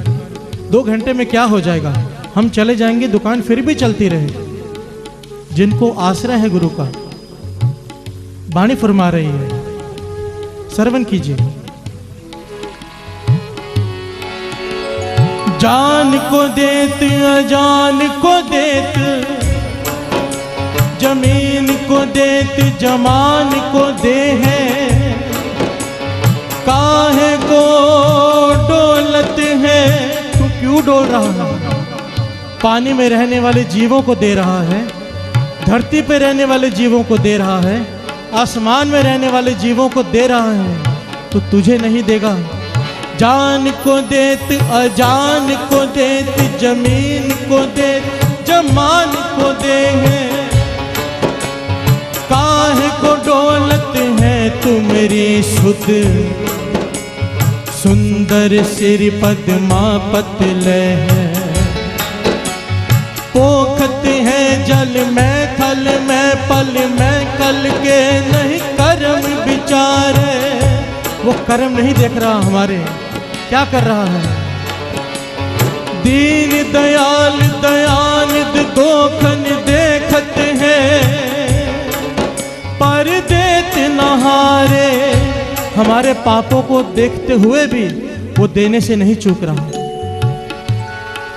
2 घंटे में क्या हो जाएगा, हम चले जाएंगे, दुकान फिर भी चलती रहे। जिनको आश्रय है गुरु का, वाणी फरमा रही है, श्रवण कीजिए। जान को देत अजान को देत, जमीन को देत जमान को दे है, काहे को डोलत है? तू क्यों डोल रहा है? पानी में रहने वाले जीवों को दे रहा है, धरती पे रहने वाले जीवों को दे रहा है, आसमान में रहने वाले जीवों को दे रहा है, तो तुझे नहीं देगा? जान को देत अजान को देत, जमीन को देत जमान को दे है, काहे को डोलत है तू मेरी सुध, सुंदर सिर पद्मा पतले है, पोखत है जल में थल में पल में, कल के नहीं कर्म विचारे। वो कर्म नहीं देख रहा हमारे, क्या कर रहा है? दीन दयाल दयानिध दोखन देखत है, पर देत नहारे। हमारे पापों को देखते हुए भी वो देने से नहीं चूक रहा,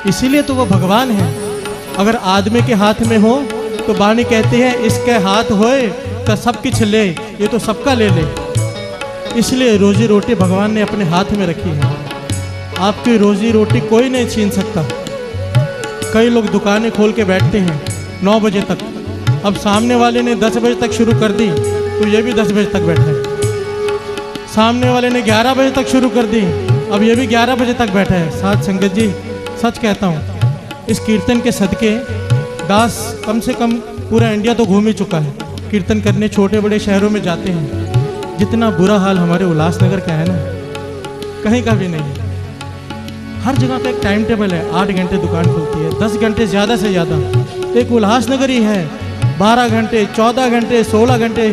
इसीलिए तो वो भगवान है। अगर आदमी के हाथ में हो तो वाणी कहती है इसके हाथ होए तो सब कुछ ले, ये तो सबका ले ले। इसलिए रोजी रोटी भगवान ने अपने हाथ में रखी है, आपकी रोजी रोटी कोई नहीं छीन सकता। कई लोग दुकानें खोल के बैठते हैं 9 बजे तक, अब सामने वाले ने 10 बजे तक शुरू कर दी तो ये भी 10 बजे तक बैठा है। सामने वाले ने 11 बजे तक शुरू कर दी, अब ये भी 11 बजे तक बैठा है। साथ संगत जी, सच कहता हूँ, इस कीर्तन के सदके दास कम से कम पूरा इंडिया तो घूम ही चुका है, कीर्तन करने छोटे बड़े शहरों में जाते हैं। जितना बुरा हाल हमारे उल्लासनगर का है ना, कहीं का भी नहीं। हर जगह का एक टाइम टेबल है। 8 घंटे दुकान खुलती है, 10 घंटे ज़्यादा से ज़्यादा। एक उल्लासनगर ही है 12 घंटे, 14 घंटे, 16 घंटे,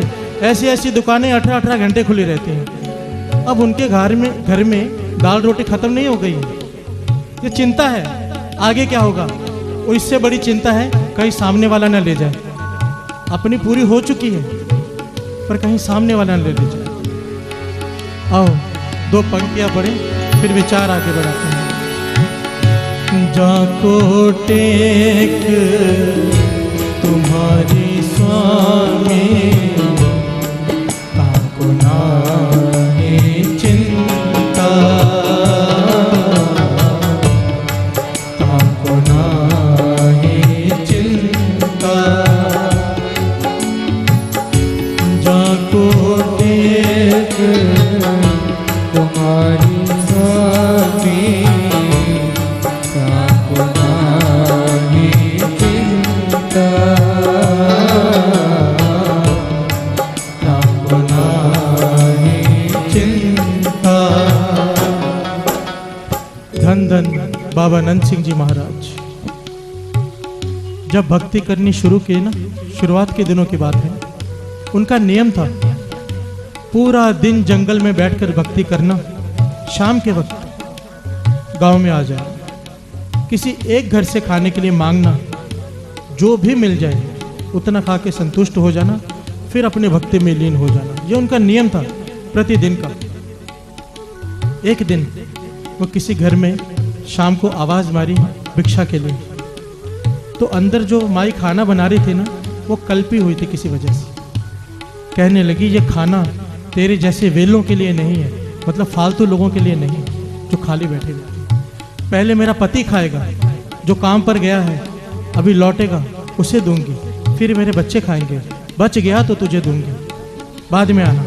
ऐसी ऐसी दुकानें 18-18 घंटे खुली रहती हैं। अब उनके घर में दाल रोटी ख़त्म नहीं हो गई। ये चिंता है आगे क्या होगा, और इससे बड़ी चिंता है कहीं सामने वाला ना ले जाए। अपनी पूरी हो चुकी है पर कहीं सामने वाला ना ले जाए। आओ 2 पंक्तियां पढ़ें, फिर विचार आगे बढ़ाते हैं। जाको टेक तुम्हारी स्वामी, ताको नाहे चिंता, ताको नाहे चिंता। जाको टेक तुम्हारी स्वामी, ताको नाहे चिंता, ताको नाहे चिंता। धन धन बाबा नंद सिंह जी महाराज जब भक्ति करनी शुरू की ना, शुरुआत के दिनों की बात है, उनका नियम था पूरा दिन जंगल में बैठकर भक्ति करना। शाम के वक्त गांव में आ जाए, किसी एक घर से खाने के लिए मांगना, जो भी मिल जाए उतना खा के संतुष्ट हो जाना, फिर अपने भक्ति में लीन हो जाना। ये उनका नियम था प्रतिदिन का। एक दिन वो किसी घर में शाम को आवाज़ मारी भिक्षा के लिए, तो अंदर जो माई खाना बना रही थी ना, वो कल्पी हुई थी किसी वजह से। कहने लगी ये खाना तेरे जैसे वेलों के लिए नहीं है, मतलब फालतू लोगों के लिए नहीं जो खाली बैठे रहते। पहले मेरा पति खाएगा, जो काम पर गया है अभी लौटेगा उसे दूंगी, फिर मेरे बच्चे खाएंगे, बच गया तो तुझे दूंगी, बाद में आना।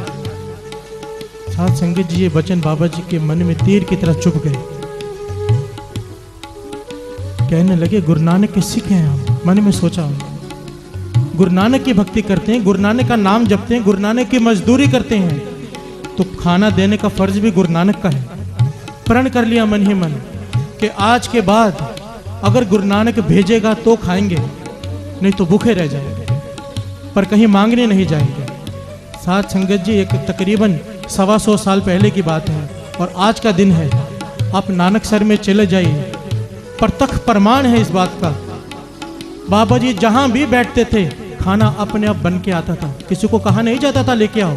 साथ संगत जी ये वचन बाबा जी के मन में तीर की तरह चुभ गए। कहने लगे गुरु नानक के सिख हैं हम। मन में सोचा गुरु नानक की भक्ति करते हैं, गुरु नानक का नाम जपते हैं, गुरु नानक की मजदूरी करते हैं, तो खाना देने का फर्ज भी गुरु नानक का है। प्रण कर लिया मन ही मन कि आज के बाद अगर गुरु नानक भेजेगा तो खाएंगे, नहीं तो भूखे रह जाएंगे, पर कहीं मांगने नहीं जाएंगे। साथ संगत जी एक तकरीबन 125 साल पहले की बात है और आज का दिन है। आप नानकसर में चले जाइए, प्रत्यक्ष प्रमाण है इस बात का। बाबा जी जहाँ भी बैठते थे खाना अपने आप बन के आता था, किसी को कहा नहीं जाता था लेके आओ।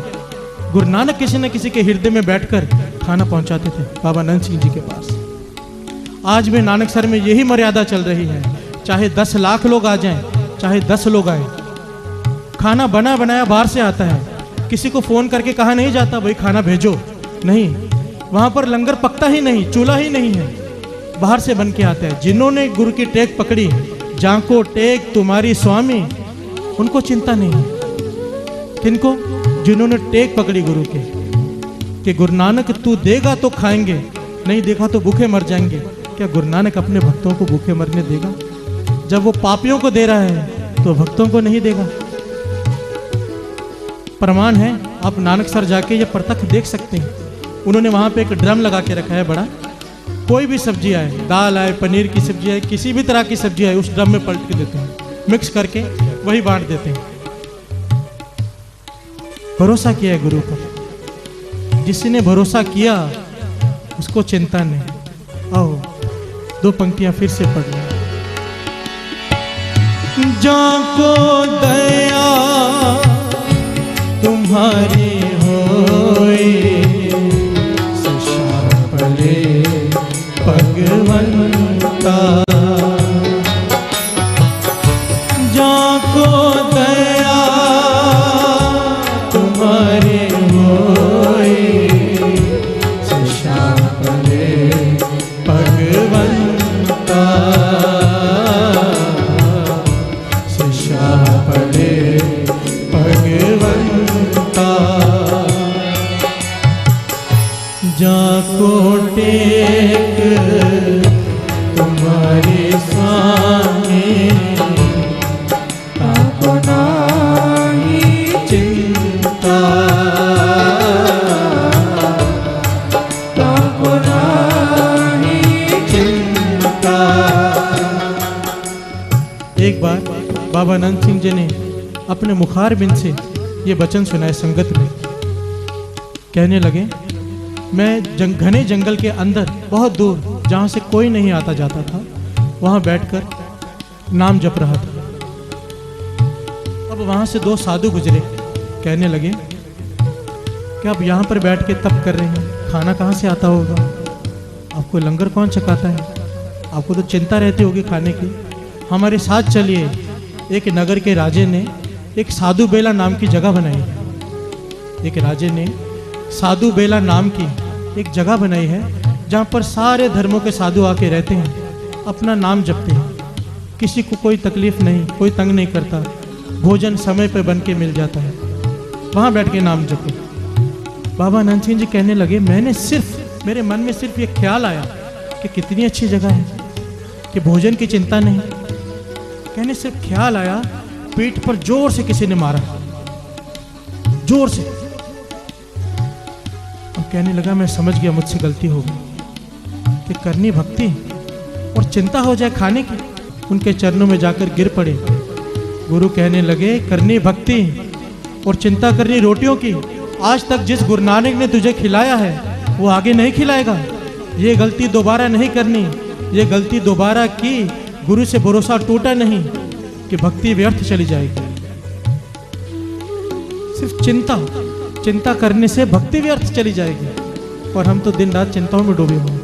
गुरु नानक किसी न किसी के हृदय में बैठकर खाना पहुंचाते थे बाबा नंद सिंह जी के पास। आज भी नानकसर में यही मर्यादा चल रही है, चाहे 10 लाख लोग आ जाएं, चाहे 10 लोग आए, खाना बना बनाया बाहर से आता है। किसी को फोन करके कहा नहीं जाता भाई खाना भेजो, नहीं, वहां पर लंगर पकता ही नहीं, चूल्हा ही नहीं है, बाहर से बन के आता है। जिन्होंने गुरु की टेक पकड़ी, जाको टेक तुम्हारी स्वामी, उनको चिंता नहीं। किनको? जिन्होंने टेक पकड़ी गुरु के, कि गुरु नानक तू देगा तो खाएंगे, नहीं देखा तो भूखे मर जाएंगे। क्या गुरु नानक अपने भक्तों को भूखे मरने देगा? जब वो पापियों को दे रहा है तो भक्तों को नहीं देगा। प्रमाण है, आप नानकसर जाके ये प्रत्यक्ष देख सकते हैं। उन्होंने वहां पे एक ड्रम लगा के रखा है बड़ा, कोई भी सब्जी आए, दाल आए, पनीर की सब्जी आए, किसी भी तरह की सब्जी आए, उस ड्रम में पलट के देते हैं, मिक्स करके वही बांट देते हैं। भरोसा किया है गुरु पर, जिसने भरोसा किया उसको चिंता नहीं। आओ 2 पंक्तियां फिर से पढ़ लें। जाको दया तुम्हारी होए, सशापले भगवंता। जाको दया तुम्हारी होए, सशापले भगवंता, सशापले भगवंता। नंद सिंह जी ने अपने मुखार बिन से ये वचन सुनाए संगत में। कहने लगे, मैं घने जंगल के अंदर बहुत दूर, जहाँ से कोई नहीं आता जाता था, वहाँ बैठकर नाम जप रहा था। अब वहाँ से दो साधु गुजरे। कहने लगे कि आप यहाँ पर बैठ के तप कर रहे हैं, खाना कहाँ से आता होगा? आपको लंगर कौन छकाता है? आपको तो चिंता रहती होगी खाने की। हमारे साथ चलिए। एक नगर के राजे ने एक साधु बेला नाम की जगह बनाई है। एक राजे ने साधु बेला नाम की एक जगह बनाई है, जहाँ पर सारे धर्मों के साधु आके रहते हैं, अपना नाम जपते हैं। किसी को कोई तकलीफ नहीं, कोई तंग नहीं करता, भोजन समय पर बन के मिल जाता है। वहाँ बैठ के नाम जपो। बाबा नंद सिंह जी कहने लगे, मेरे मन में सिर्फ ये ख्याल आया कि कितनी अच्छी जगह है कि भोजन की चिंता नहीं। कहने सिर्फ ख्याल आया, पीठ पर जोर से किसी ने मारा, जोर से। और कहने लगा, मैं समझ गया मुझसे गलती हो गई कि करनी भक्ति और चिंता हो जाए खाने की। उनके चरणों में जाकर गिर पड़े। गुरु कहने लगे, करनी भक्ति और चिंता करनी रोटियों की। आज तक जिस गुरु नानक ने तुझे खिलाया है वो आगे नहीं खिलाएगा। ये गलती दोबारा नहीं करनी। ये गलती दोबारा की, गुरु से भरोसा टूटा नहीं कि भक्ति व्यर्थ चली जाएगी। सिर्फ चिंता करने से भक्ति व्यर्थ चली जाएगी। और हम तो दिन रात चिंताओं में डूबे हुए।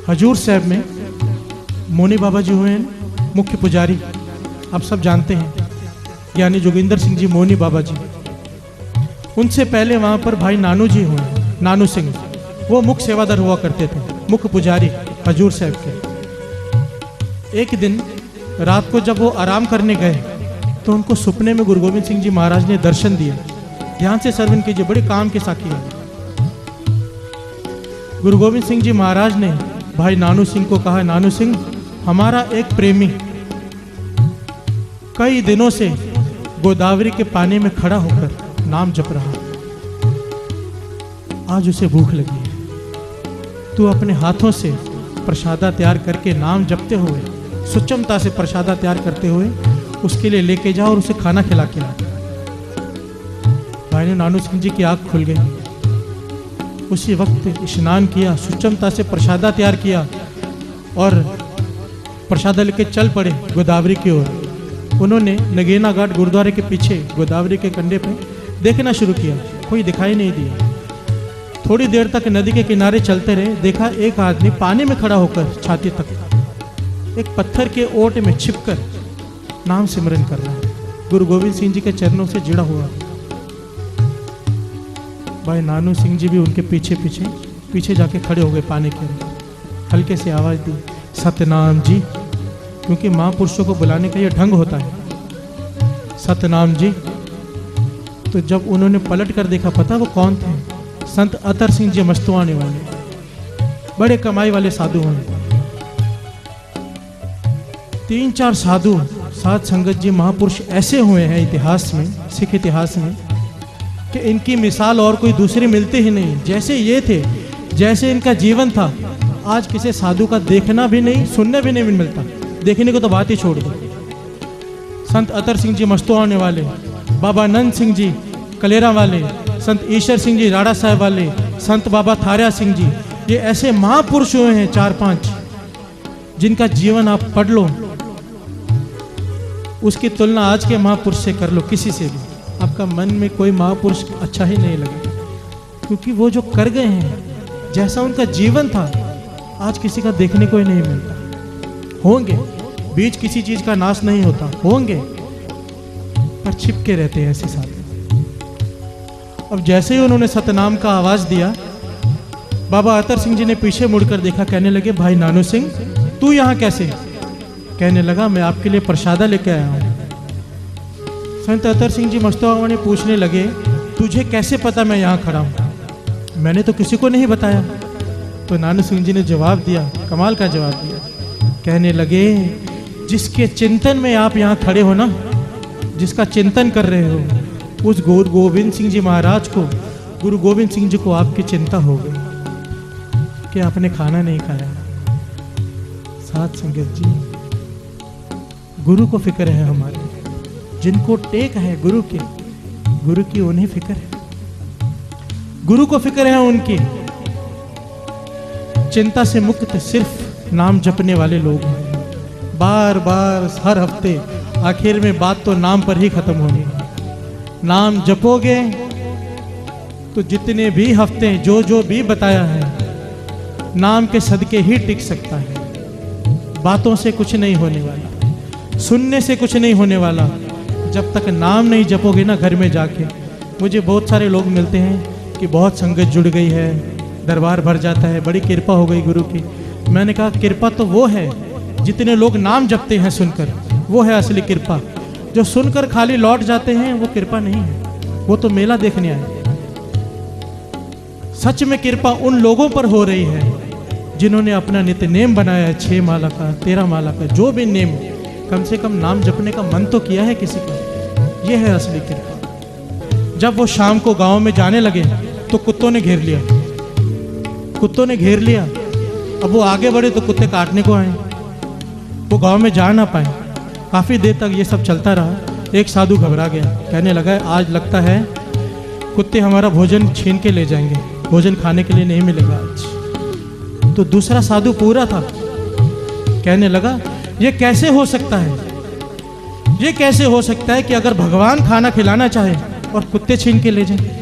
हजूर साहब में मोनी बाबा जी हुए हैं मुख्य पुजारी, आप सब जानते हैं, यानी जोगिंदर सिंह जी मोनी बाबा जी। उनसे पहले वहां पर भाई नानू जी हुए, नानू सिंह, वो मुख्य सेवादार हुआ करते थे, मुख्य पुजारी हजूर साहब के। एक दिन रात को जब वो आराम करने गए तो उनको सपने में गुरु गोविंद सिंह जी महाराज ने दर्शन दिया। ध्यान से श्रवण कीजिए, बड़े काम के साखी है। गुरु गोविंद सिंह जी महाराज ने भाई नानू सिंह को कहा, नानू सिंह, हमारा एक प्रेमी कई दिनों से गोदावरी के पानी में खड़ा होकर नाम जप रहा, आज उसे भूख लगी है। तू अपने हाथों से प्रसादा तैयार करके नाम जपते हुए, सुचमता से प्रसादा तैयार करते हुए उसके लिए लेके जाओ और उसे खाना खिला के ला। भाई ने नानू सिंह जी की आंख खुल गई। उसी वक्त स्नान किया, सुचमता से प्रसादा तैयार किया और प्रसादा लेके चल पड़े गोदावरी की ओर। उन्होंने नगीना घाट गुरुद्वारे के पीछे गोदावरी के कंढे पे देखना शुरू किया, कोई दिखाई नहीं दिया। थोड़ी देर तक नदी के किनारे चलते रहे, देखा एक आदमी पानी में खड़ा होकर छाती तक एक पत्थर के ओट में छिपकर नाम सिमरन कर रहा है, गुरु गोविंद सिंह जी के चरणों से जुड़ा हुआ। भाई नानू सिंह जी भी उनके पीछे जाके खड़े हो गए पानी के अंदर। हल्के से आवाज दी, सतनाम जी, क्योंकि महापुरुषों को बुलाने का ये ढंग होता है, सतनाम जी। तो जब उन्होंने पलट कर देखा, पता वो कौन थे? संत अतर सिंह जी मस्तवाने वाले, बड़े कमाई वाले साधु हैं। 3-4 साधु साध संगत जी महापुरुष ऐसे हुए हैं इतिहास में, सिख इतिहास में, कि इनकी मिसाल और कोई दूसरी मिलती ही नहीं। जैसे ये थे, जैसे इनका जीवन था, आज किसी साधु का देखना भी नहीं, सुनने भी नहीं मिलता। देखने को तो बात ही छोड़ दो। संत अतर सिंह जी मस्तवाने वाले, बाबा नंद सिंह जी कलेरा वाले, संत ईश्वर सिंह जी राड़ा साहब वाले, संत बाबा थारिया सिंह जी, ये ऐसे महापुरुष हुए हैं 4-5, जिनका जीवन आप पढ़ लो, उसकी तुलना आज के महापुरुष से कर लो, किसी से भी, आपका मन में कोई महापुरुष अच्छा ही नहीं लगेगा। क्योंकि वो जो कर गए हैं, जैसा उनका जीवन था, आज किसी का देखने को ही नहीं मिलता। होंगे, बीच किसी चीज का नाश नहीं होता, होंगे, पर छिपके रहते हैं ऐसे साथ। अब जैसे ही उन्होंने सतनाम का आवाज दिया, बाबा अतर सिंह जी ने पीछे मुड़कर देखा। कहने लगे, भाई नानू सिंह, तू यहाँ कैसे? कहने लगा, मैं आपके लिए प्रसादा लेके आया हूँ। संत अतर सिंह जी मस्तवाने पूछने लगे, तुझे कैसे पता मैं यहाँ खड़ा हूँ? मैंने तो किसी को नहीं बताया। तो नानू सिंह जी ने जवाब दिया, कमाल का जवाब दिया। कहने लगे, जिसके चिंतन में आप यहाँ खड़े हो ना, जिसका चिंतन कर रहे हो, उस गुरु गोविंद सिंह जी महाराज को, गुरु गोविंद सिंह जी को आपकी चिंता हो गई कि आपने खाना नहीं खाया। साथ संगत जी, गुरु को फिक्र है हमारे, जिनको टेक है गुरु की उन्हें फिक्र है, गुरु को फिक्र है उनकी। चिंता से मुक्त सिर्फ नाम जपने वाले लोग हैं। बार बार हर हफ्ते आखिर में बात तो नाम पर ही खत्म होनी है। नाम जपोगे तो जितने भी हफ्ते जो भी बताया है, नाम के सदके ही टिक सकता है। बातों से कुछ नहीं होने वाला, सुनने से कुछ नहीं होने वाला। जब तक नाम नहीं जपोगे ना घर में जाके। मुझे बहुत सारे लोग मिलते हैं कि बहुत संगत जुड़ गई है, दरबार भर जाता है, बड़ी कृपा हो गई गुरु की। मैंने कहा कृपा तो वो है जितने लोग नाम जपते हैं सुनकर, वो है असली कृपा। जो सुनकर खाली लौट जाते हैं वो कृपा नहीं है, वो तो मेला देखने आए। सच में कृपा उन लोगों पर हो रही है जिन्होंने अपना नित्य नेम बनाया है, 6 माला का, 13 माला का, जो भी नेम, कम से कम नाम जपने का मन तो किया है किसी का। यह है असली कृपा। जब वो शाम को गांव में जाने लगे तो कुत्तों ने घेर लिया, कुत्तों ने घेर लिया। अब वो आगे बढ़े तो कुत्ते काटने को आए, वो गांव में जा ना पाए। काफी देर तक ये सब चलता रहा। एक साधु घबरा गया, कहने लगा आज लगता है कुत्ते हमारा भोजन छीन के ले जाएंगे, भोजन खाने के लिए नहीं मिलेगा आज। तो दूसरा साधु पूरा था, कहने लगा ये कैसे हो सकता है, ये कैसे हो सकता है कि अगर भगवान खाना खिलाना चाहे और कुत्ते छीन के ले जाए।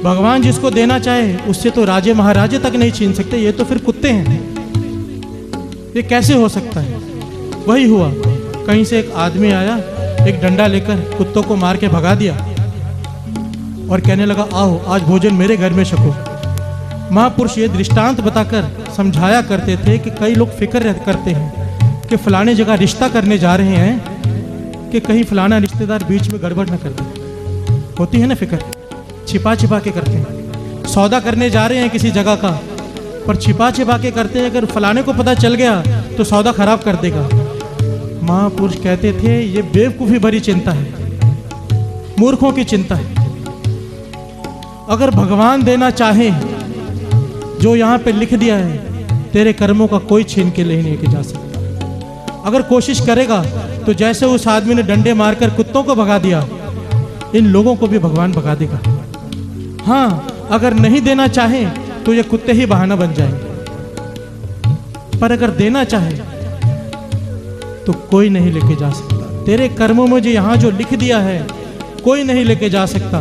भगवान जिसको देना चाहे उससे तो राजे महाराजे तक नहीं छीन सकते, ये तो फिर कुत्ते हैं। ये कैसे हो सकता है। वही हुआ, कहीं से एक आदमी आया, एक डंडा लेकर कुत्तों को मार के भगा दिया और कहने लगा आओ आज भोजन मेरे घर में छको। महापुरुष ये दृष्टांत बताकर समझाया करते थे कि कई लोग फिक्र करते हैं कि फलाने जगह रिश्ता करने जा रहे हैं कि कहीं फलाना रिश्तेदार बीच में गड़बड़ न कर दे। होती है ना फिक्र, छिपा छिपा के करते हैं। सौदा करने जा रहे हैं किसी जगह का, पर छिपा छिपा के करते हैं, अगर फलाने को पता चल गया तो सौदा खराब कर देगा। महापुरुष कहते थे ये बेवकूफ़ी भरी चिंता है, मूर्खों की चिंता है। अगर भगवान देना चाहे, जो यहाँ पे लिख दिया है, तेरे कर्मों का कोई छीन के ले नहीं जा सकता। अगर कोशिश करेगा तो जैसे उस आदमी ने डंडे मारकर कुत्तों को भगा दिया, इन लोगों को भी भगवान भगा देगा। हाँ, अगर नहीं देना चाहे तो ये कुत्ते ही बहाना बन जाएंगे, पर अगर देना चाहे तो कोई नहीं लेके जा सकता। तेरे कर्मों में जो यहाँ जो लिख दिया है कोई नहीं लेके जा सकता।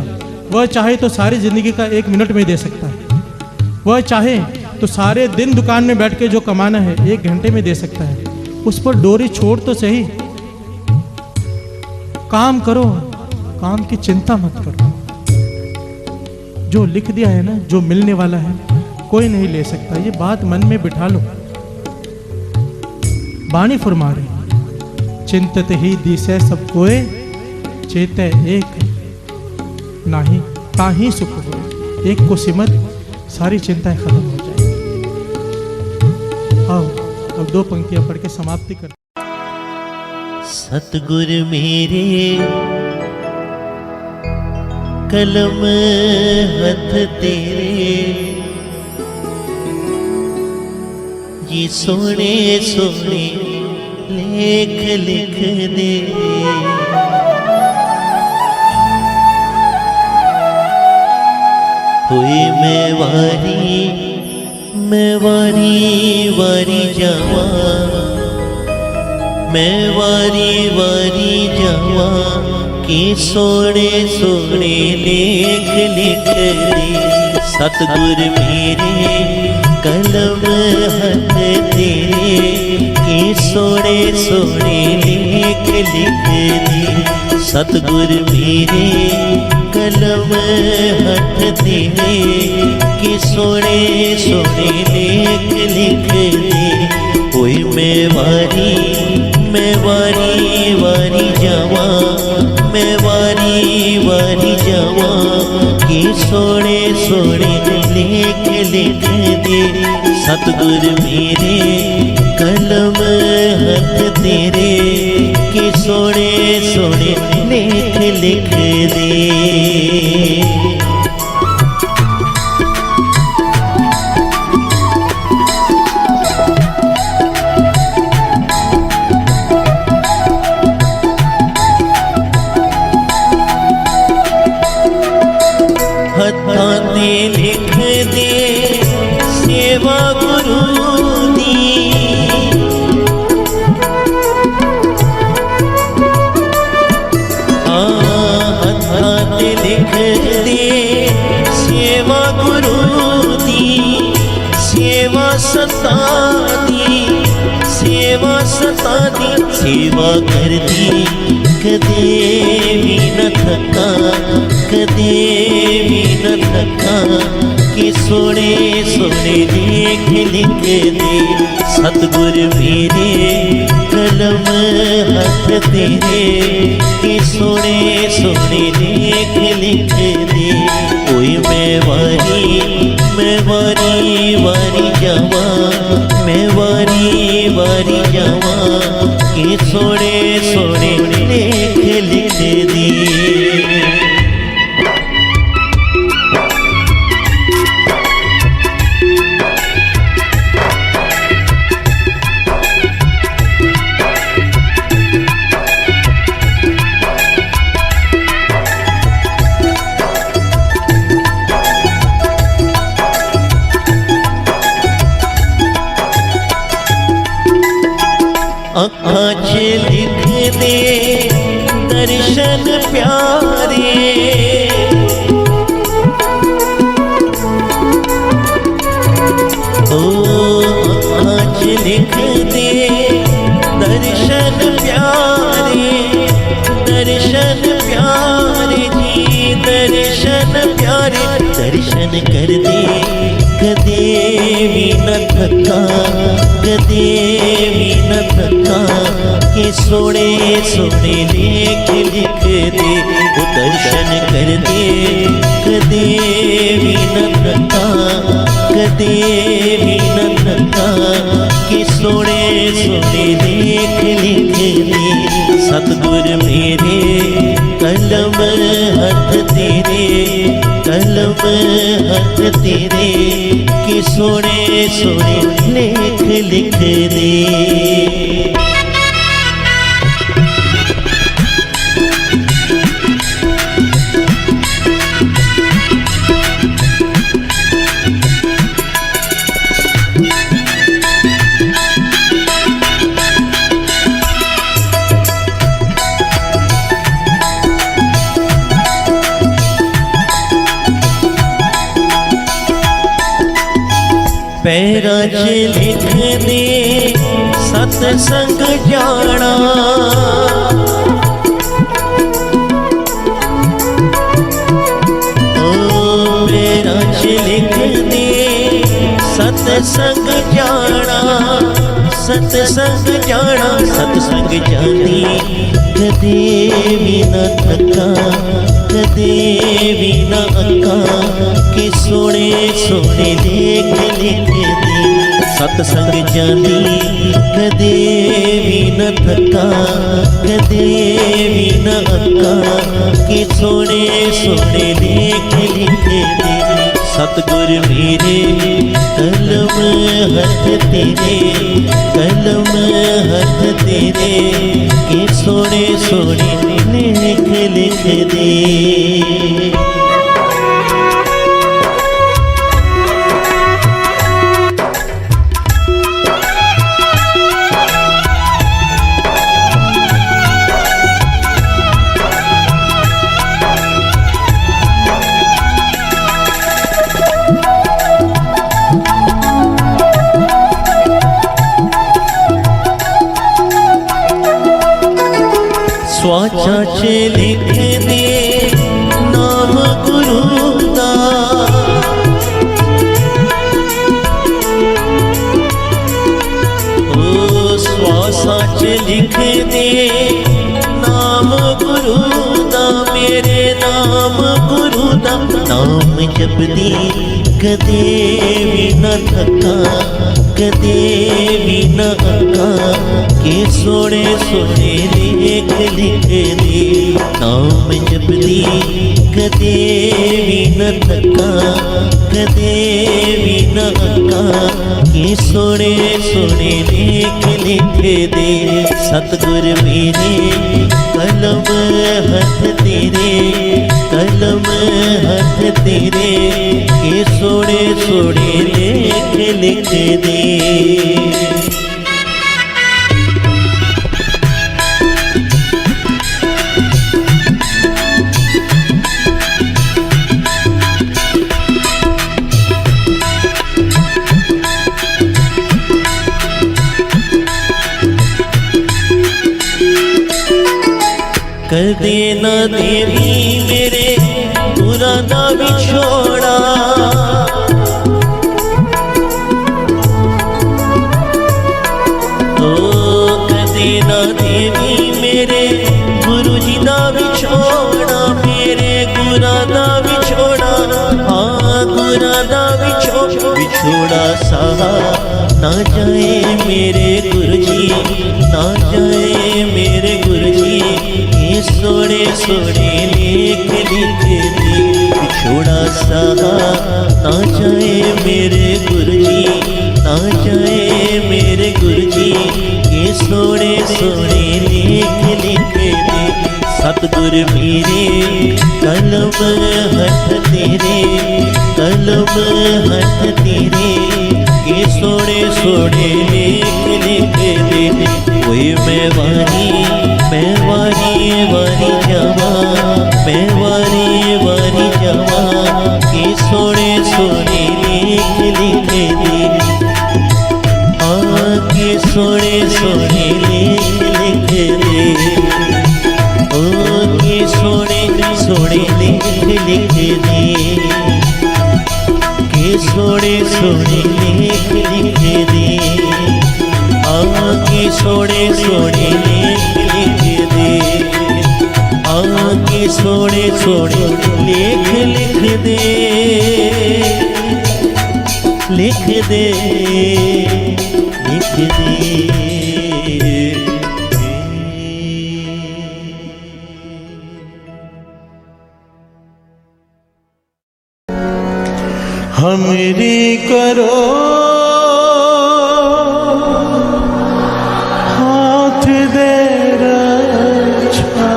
वह चाहे तो सारी जिंदगी का 1 मिनट में दे सकता है, वह चाहे तो सारे दिन दुकान में बैठ के जो कमाना है 1 घंटे में दे सकता है। उस पर डोरी छोड़ तो सही, काम करो, काम की चिंता मत करो। जो लिख दिया है ना, जो मिलने वाला है कोई नहीं ले सकता। ये बात मन में बिठा लो। बाणी फरमा रहे चिंतत ही दिसै सब कोय, चेतै एक नाही ताही सुख होय। एक को सिमत सारी चिंताएं खत्म हो जाएंगी। आओ अब 2 पंक्तियां पढ़ के समाप्ति कर। सतगुर मेरे कलम हथ तेरे, ये सोने सोने लेख लिख दे। हुई मैं वारी वारी जावा, मैं वारी वारी जावा, कि सोने सोने लेख लिख दे। सतगुर मेरे कलम हथ तेरे, कि सोने सोने लेख लिख दे। सतगुर मेरे कलम हथ तेरे, कि सोने सोने लेख लिख दे। कोई मैं वारी वारी जावा, मैं वारी वारी जावा, कि सोने सोने लेख लिख दे। सतगुर मेरे कलम हथ तेरे, कि सोने सोने लेख लिख दे। सेवा कर दी कदे भी न थका, कदे भी न थका कि सोने सोने लेख लिख दे सतगुर मेरे कलम हाथ तेरे कि सोने सोने लेख लिख दे। कोई मैं वारी वारी जावा, मैं वारी वारी जावा कि सोने सोने लेख लिख दे। आँखां च लिख दे दर्शन प्यारे, ओ आँखां च लिख दे दर्शन प्यारे, दर्शन प्यारे जी दर्शन प्यारे। दर्शन कर दे कदे भी न थका, कदे भी न थका कि सोने सोने लेख लिख दे। वो दर्शन कर दे कदे भी न थका, कदे भी न थका कि सोने सोने लेख लिख दे। सतगुर मेरे कलम हाथ तेरे, कलम हाथ तेरे कि सोने सोने लेख लिख दे। पैरां च लिख दे सतसंग जाना, ओ पैरां च लिख दे सतसंग जाना, सतसंग जाना। सतसंग जानी कदे भी न थका, कदे भी न अका कि सोने सोने लेख लिख दे। सतसंग जानी कदे भी न थका, कदे भी न अका कि सोने सोने लेख लिख दे। सतगुर मेरे कलम हाथ तेरे, कलम हाथ तेरे कि सोने सोने लेख लिख दे। स्वाचा च लिख दे नाम गुरु दा, ओ स्वासा च लिख दे नाम गुरु दा, मेरे नाम गुरु दा। नाम जपदी कदे भी न थका, कदे भी न अका कि सोने सोने लेख लिख दे। नाम जपदी कदे भी न थका, कदे भी न अका कि सोने सोने लेख लिख दे। सतगुर मेरे कलम हाथ तेरे, कलम हाथ तेरे कि सोने सोने लेख लिख दे। कदे न देवी मेरे गुरां दा विछोड़ा। कदे न देवी मेरे गुरु जी दा विछोड़ा, मेरे गुरां दा विछोड़ा। हाँ गुरां दा विछोड़ा सहा ना जाए मेरे गुरु जी, ना जाए मेरे गुरु जी। ये सोने सोने लेख लिख दे, विछोड़ा सहा ना जाए मेरे गुरु जी, ना जाए मेरे गुरु जी। ये सोने सोने लेख लिख दे। सतगुर मेरे कलम हथ तेरे, कलम हथ तेरे। ये सोने सोने लेख लिख दे। कोई मैं वारी वारी जावा, मैं वारी जावा। ये सोने सोने लेख लिख दे। आगे सोने सोने लेख लिख दे। आगे सोने सोने लेख लिख दे। के सोने सोने लेख लिख दे। आगे सोने सोने लेख लिख दे। आगे सोने सोने लेख लिख दे। लिख दे लिख दे। हमरी करो हाथ दे रक्षा,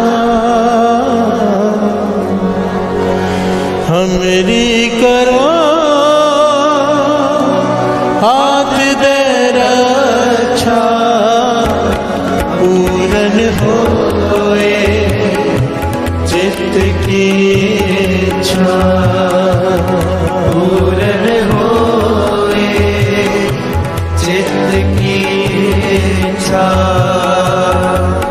हमरी करो हाथ दे रक्षा। पूरन होए चित्त की इच्छा, पूरन होए चित्त की इच्छा।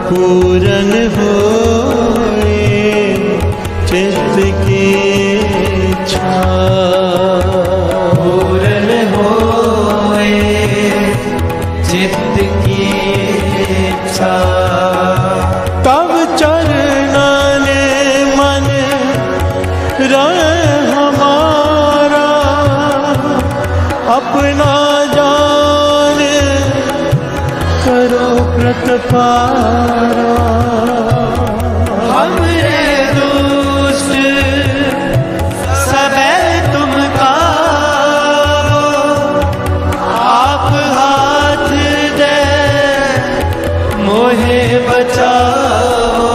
पूरन होए चित्त की इच्छा। पूरन होए चित्त की इच्छा। तब चरना ने मन हमारा अपना जान करो प्रतिपारा। हमरे दुष्ट सबे तुम कारो, आप हाथ दे मोहे बचाओ।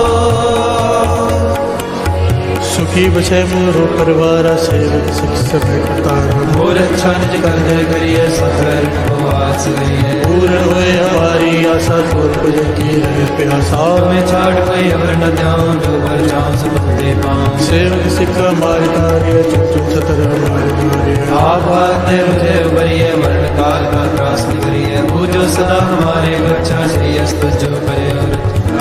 सुखी बचे मोरो परिवार सेवक सिख सब करतार। मोर अच्छा निज कर जय करिए सतर वास गइए। पूर्ण होए हमारी आशा जोर पुज की रहे प्यासा। में छाड़ कोई अवर न जाऊं, जो बर जाऊं सब दे पाऊं। सेवक सिख हमारे कार्य चुप सतर हमारे द्वारे। आप आते मुझे उबरिए, मरण काल का त्रास करिए। पूजो सदा हमारे बच्चा श्री अस्तु जो करे।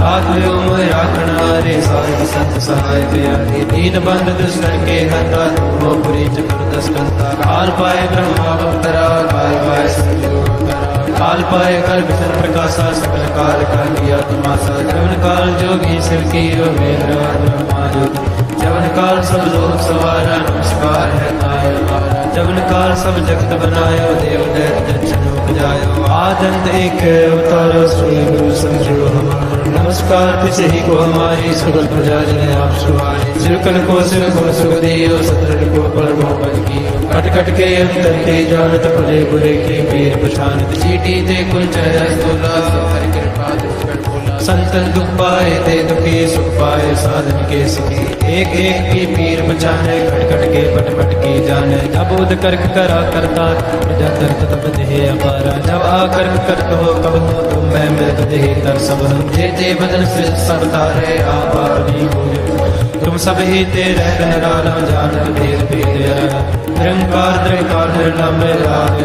आत्मयोम राखना रे साध संत सहाय दया। दीन बंद दुष्कर के हता, तुमो पुरी जबरदस्त कंता। काल पाए ब्रह्मा अवतरा, काल पाए संजो अवतरा। काल पाए कर विष्णु प्रकाशा, सकल काल का किया तमाशा। जवन काल जोगी शिव की मेरा ब्रह्मा ज्योति। जवन काल सब लोग सवारा, नमस्कार है नाय हमारा। जवन काल सब जगत बनायो, देव दैत्य दक्षिण उपजायो। आदंत एक अवतारो, श्री गुरु समझो हमारा। नमस्कार तिसे ही को हमारी, सकल प्रजा जने आप सुहारी। सिरकल को सिर को सुख दियो, सतरन को पर मोहब्बत की। कट कट के अंतर के जानत, भले बुरे के पीर पछानत। चीटी दे कुल चेहरा स्तोला, हरि कृपा दुष्कर बोला। संतन दुख पाए ते दुखी, सुख पाए साधन के सुखी। एक एक की पीर बचाने, खट खट के पट पट की जाने। जब उद कर्क करा करता, प्रजा दर्द तब देहे अपारा। जब आ कर्क करत हो कब हो, तुम मैं मृत देहे तर सब हम। जे जे बदन से सब तारे, आप नहीं हो तुम सब ही तेरे निराला जानक भेद भेदया निरंकार निरंकार निर्नाम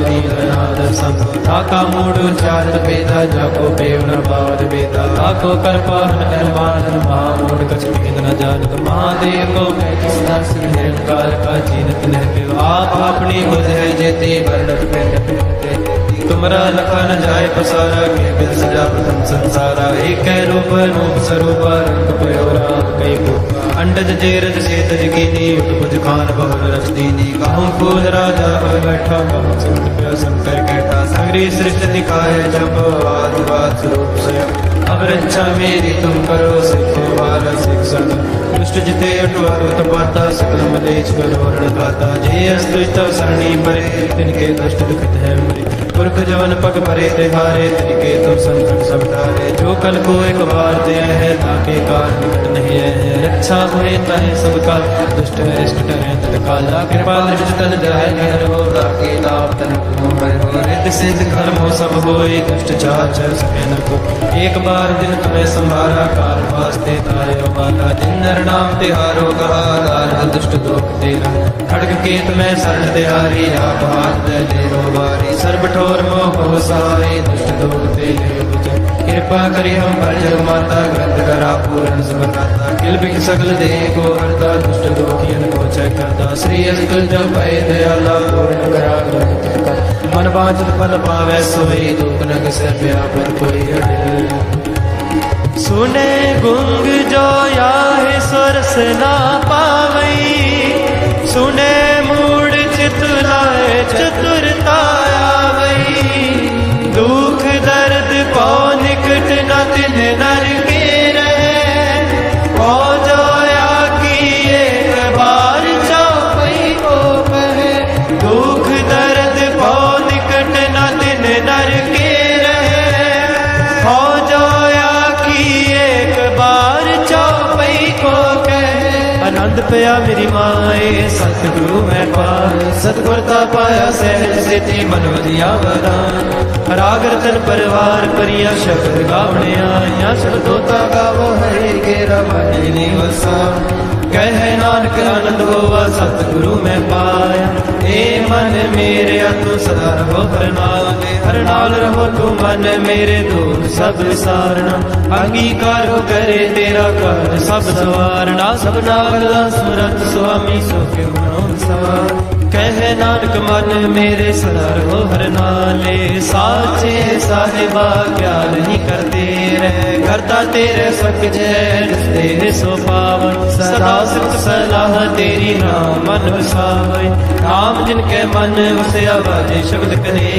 निराद संग ताका मूढ़ उच्चारित भेदा जाको पेव न बाद भेदा ताको कृपा निर्माण महामूढ़ कछ भेद न जानक महादेव को मैं किस दर्श निरंकार का जीनत निर्भय आप अपनी बुध है जेते वर्णत पिंड पिंड तुमरा लखा न जाए पसारा के बिन सजा प्रथम संसारा एक रूप रूप स्वरूप रंग पयोरा कई को अंडज जेरज सेतज कीनी उठ बुझ खान बहुल रच दीनी कहूँ फूल राजा हो बैठा कहूँ सुनत प्रिय शंकर कहता सगरी सृष्टि दिखाए जब आदिवाद स्वरूप स्वयं अब रक्षा मेरी तुम करो सिखो वाला शिक्षण दुष्ट जिते अटवारुत पाता सकल मलेच करो रणगाता जय अस्तुत सरणी परे तिनके दुष्ट दुखित है मरे पुरख जवन पग भरे तिहारे तिनके तुम संकट सब टारे जो कल को एक बार दे है ताके काल निकट नहीं है रक्षा हुए तहे सबका दुष्ट इष्ट टरे तत्काल कृपा दृष्टि तन जाय घर हो ताके लाभ तन को पर हो रित सिद्ध कर्म हो सब होए दुष्ट चाचर सके न को एक बार दिन तुम्हें संभारा काल वास्ते तारे माता जिन नर नाम तिहारो कहा दार दुष्ट दोख तेरा खड़ग केत में शरण तिहारी आप हाथ दे ले रो बारी सर्व ठोर मोह हो सहाय दुष्ट दोख ते ले बुझे कृपा करी हम पर जग माता ग्रंथ करा पूर्ण समदाता किल बिख सकल दे को हरता दुष्ट दोखियन को चय करता श्री अस्तुल जब भय दयाला पूर्ण करा ग्रंथ का मन वांछित फल पावै सोई दुख नग से व्यापर कोई अड़े सुने गुंग जो याहे सुरस ना पावई सुने मूड चित लाए चतुरता आवई दुख दर्द को निकट न तिन नर के रहे ओ जो या की एक बार चौपई को कहे दुख दर्द को निकट न तिन नर के रहे ओ जो आनंद पया मेरी माए सतगुरु मैं पाए सतगुरता पाया सहज से ते मन वधिया वरान राग रतन परिवार परिया शब्द गावने आया शब्दोता गावो हरे के रमणी वसा कह नानक आनंद होवा सतगुरु मैं पाया ए मन मेरे तू सदा रहो हर नाल रहो तू मन मेरे दूर सब सारना अंगीकार हो करे तेरा कार्य सब सवारना सब नागला सुरत स्वामी सो के सवार कह नानक मन मेरे सदा रहो हर नाले साचे साहिबा क्या नहीं करते रहे करता तेरे सक जय तेरे सो पावन सदा सुख सलाह तेरी नाम मन वसावे नाम जिनके मन वसया बाजे शब्द कहे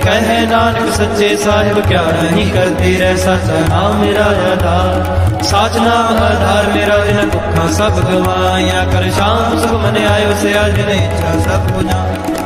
कह नानक सच्चे साहिब क्या नहीं करते रहे सच्चा नाम मेरा आधार साच नाम आधार मेरा दिन दुखा सब गवाया कर शाम सुख मन आयो से आज नहीं सब पुना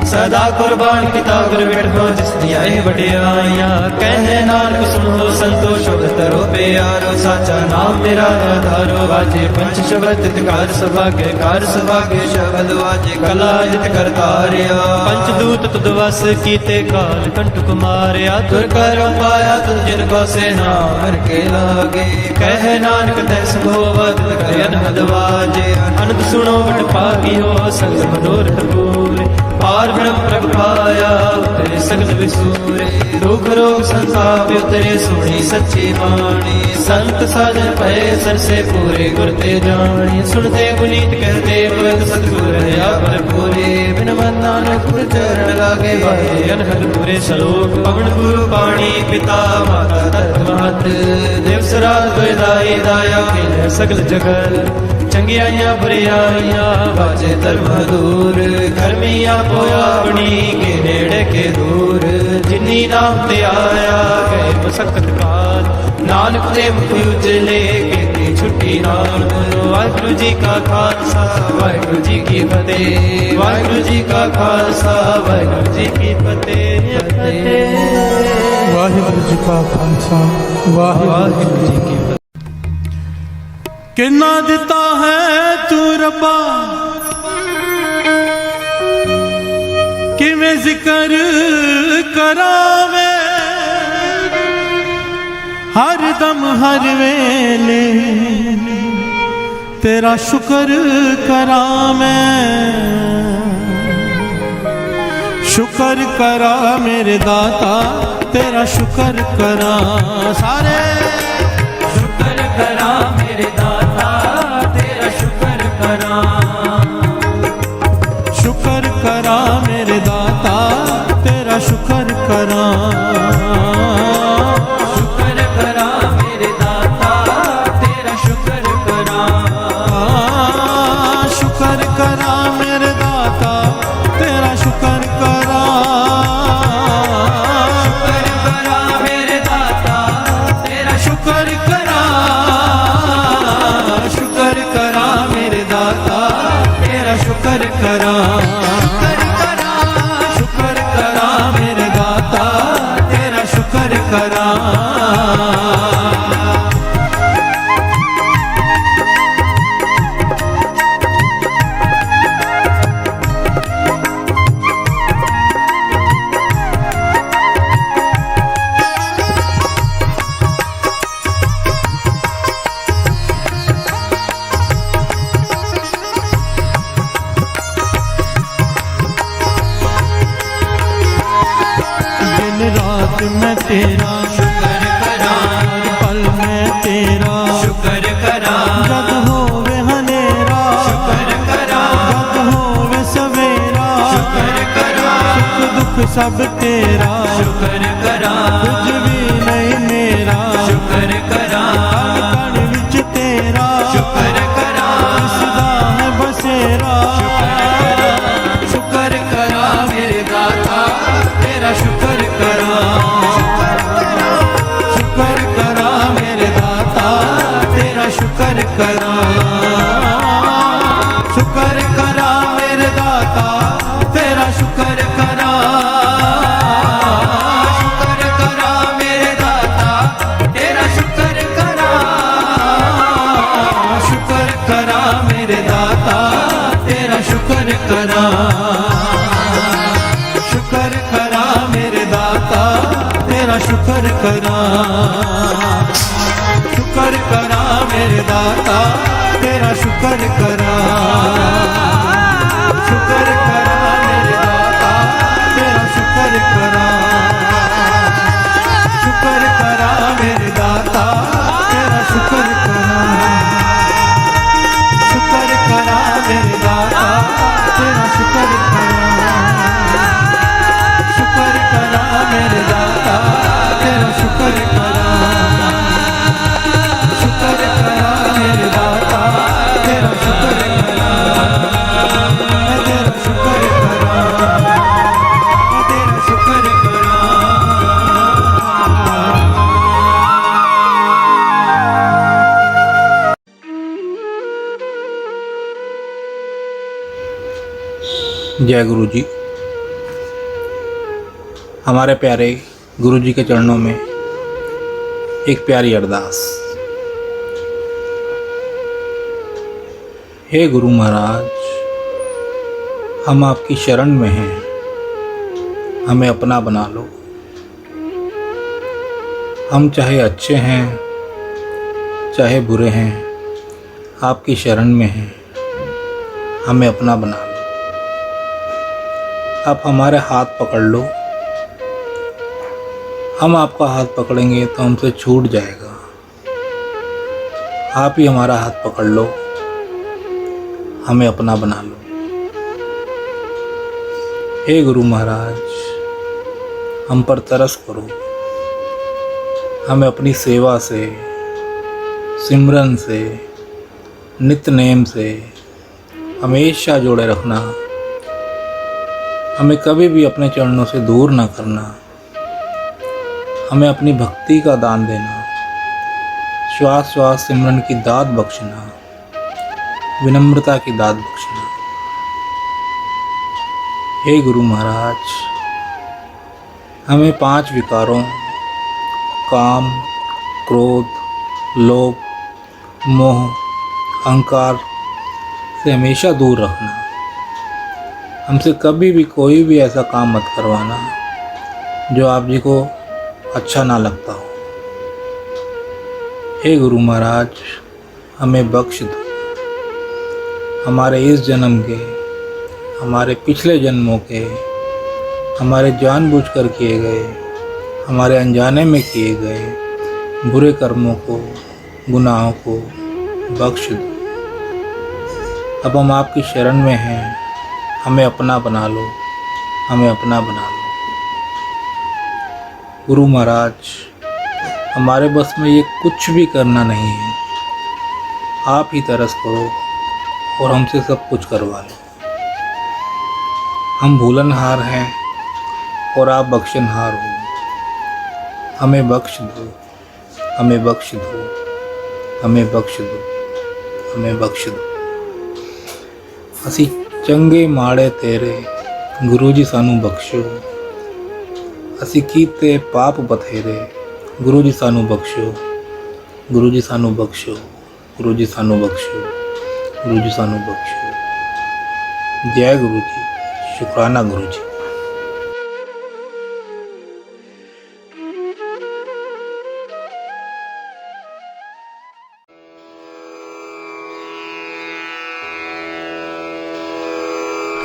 सदा कुर्बान किता गुर बैठो जिस दिया बड़ियाया कह नानक सुनो संतोष तरो प्यारो साचा नाम मेरा आधारो वाजे पंच शब्द कार सभाग्य शब्द वाजे कला जित करतारिया पंचदूत तुद वस कीते काल कंठ कुमारिया तुर कर पाया तुम जिनको से नाम के लागे कह नानक तैस भोवत कयन हदवाजे अनंत सुनो बट पागी हो संग मनोरथ पूरे पार ब्रह्म प्रभ पाया उतरे सगल विसूरे दुख रोग संताप उतरे सुनी सच्ची वाणी संत साजन पए सर से पूरे गुरते जानी सुनते पुनीत कहते पद सतगुर या पर पूरे बिन मन नानक गुर चरण लागे भाई अनहद पूरे श्लोक पवन गुरु पाणी पिता माता तत्व महत देव सराज दाई दाया खेल सगल जगत चंगियाइया बुरियाइया बाजे धर्म दूर धर्मिया पोया बनी के नेड़े के दूर जिन्नी नाम ते आया गए मसकत काल नानक ते मुख उजले के छुट्टी नाल बोलो वाहिगुरु जी का खालसा वाहिगुरु जी की फतेह वाहिगुरु जी का खालसा वाहिगुरु जी की फतेह वाहिगुरु जी का खालसा वाहिगुरु जी की फतेह। किन्ना दिता है तू रब्बा किवें जिक्र करावे हर दम हर वेले तेरा शुक्र करा मैं, शुक्र करा मेरे दाता तेरा शुक्र करा। सारे शुक्र करा मेरे दाता तेरा शुक्र करा। शुक्र करा मेरे दाता तेरा शुक्र करा। शुक्र करा मेरे दाता तेरा शुक्र करा। शुक्र करा मेरे दाता तेरा शुक्र करा। शुक्र करा मेरे दाता तेरा शुक्र करा। शुक्र करा मेरे दाता तेरा शुक्र करा। शुक्र करा मेरे दाता तेरा शुक्र करा। रात में तेरा शुक्र करा। पल में तेरा शुक्र करा। जग होवे हनेरा शुक्र करा। जग होवे सवेरा शुक्र करा। सुख दुख सब तेरा शुक्र करा। कुछ भी नहीं मेरा शुक्र करा। कण कण विच तेरा शुक्र करा। सदा है बसेरा। शुक्र करा मेरे दाता तेरा शुक्र करा। शुक्र करा मेरे दाता तेरा शुक्र करा। शुक्र करा मेरे दाता तेरा शुक्र करा। शुक्र करा मेरे दाता तेरा शुक्र करा। शुक्र करा मेरे दाता तेरा शुक्र करा। शुक्र करा मेरे दाता तेरा शुक्र करा। शुक्र करा मेरे दाता तेरा शुक्र करा। शुक्र करा मेरे दाता तेरा शुक्र करा। शुक्र करा मेरे दाता तेरा शुक्र करा। शुक्र करा मेरे दाता तेरा शुक्र करा। शुक्र करा मेरे दाता तेरा शुक्र करा। शुक्र करा मेरे दाता तेरा शुक्र करा। मैं तेरा शुक्र करा। मैं तेरा शुक्र करा। जय गुरु जी। हमारे प्यारे गुरु जी के चरणों में एक प्यारी अरदास। हे गुरु महाराज, हम आपकी शरण में हैं, हमें अपना बना लो। हम चाहे अच्छे हैं चाहे बुरे हैं, आपकी शरण में हैं, हमें अपना बना लो। आप हमारे हाथ पकड़ लो। हम आपका हाथ पकड़ेंगे तो हमसे छूट जाएगा। आप ही हमारा हाथ पकड़ लो, हमें अपना बना लो। हे गुरु महाराज, हम पर तरस करो। हमें अपनी सेवा से, सिमरन से, नित्य नेम से हमेशा जोड़े रखना। हमें कभी भी अपने चरणों से दूर ना करना। हमें अपनी भक्ति का दान देना। श्वास श्वास सिमरन की दात बख्शना, विनम्रता की दात बख्शना। हे गुरु महाराज, हमें 5 विकारों काम, क्रोध, लोभ, मोह, अहंकार से हमेशा दूर रखना। हमसे कभी भी कोई भी ऐसा काम मत करवाना जो आप जी को अच्छा ना लगता हो। हे गुरु महाराज, हमें बख्श दो। हमारे इस जन्म के, हमारे पिछले जन्मों के, हमारे जानबूझकर किए गए, हमारे अनजाने में किए गए बुरे कर्मों को, गुनाहों को बख्श दो। अब हम आपकी शरण में हैं, हमें अपना बना लो, हमें अपना बना लो। गुरु महाराज, हमारे बस में ये कुछ भी करना नहीं है, आप ही तरस करो और हमसे सब कुछ करवा लो। हम भूलनहार हैं और आप बख्शनहार हो। हमें बख्श दो, हमें बख्श दो, हमें बख्श दो, हमें बख्श दो। ਅਸੀਂ ਚੰਗੇ ਮਾੜੇ ਤੇਰੇ ਗੁਰੂ ਜੀ ਸਾਨੂੰ ਬਖਸ਼ੋ। ਅਸੀਂ ਕੀਤੇ ਪਾਪ ਬਥੇਰੇ ਗੁਰੂ ਜੀ ਸਾਨੂੰ ਬਖਸ਼ੋ। ਗੁਰੂ ਜੀ ਸਾਨੂੰ ਬਖਸ਼ੋ, ਗੁਰੂ ਜੀ ਸਾਨੂੰ ਬਖਸ਼ੋ, ਗੁਰੂ ਜੀ ਸਾਨੂੰ ਬਖਸ਼ੋ। ਜੈ ਗੁਰੂ ਜੀ, ਸ਼ੁਕਰਾਨਾ ਗੁਰੂ ਜੀ।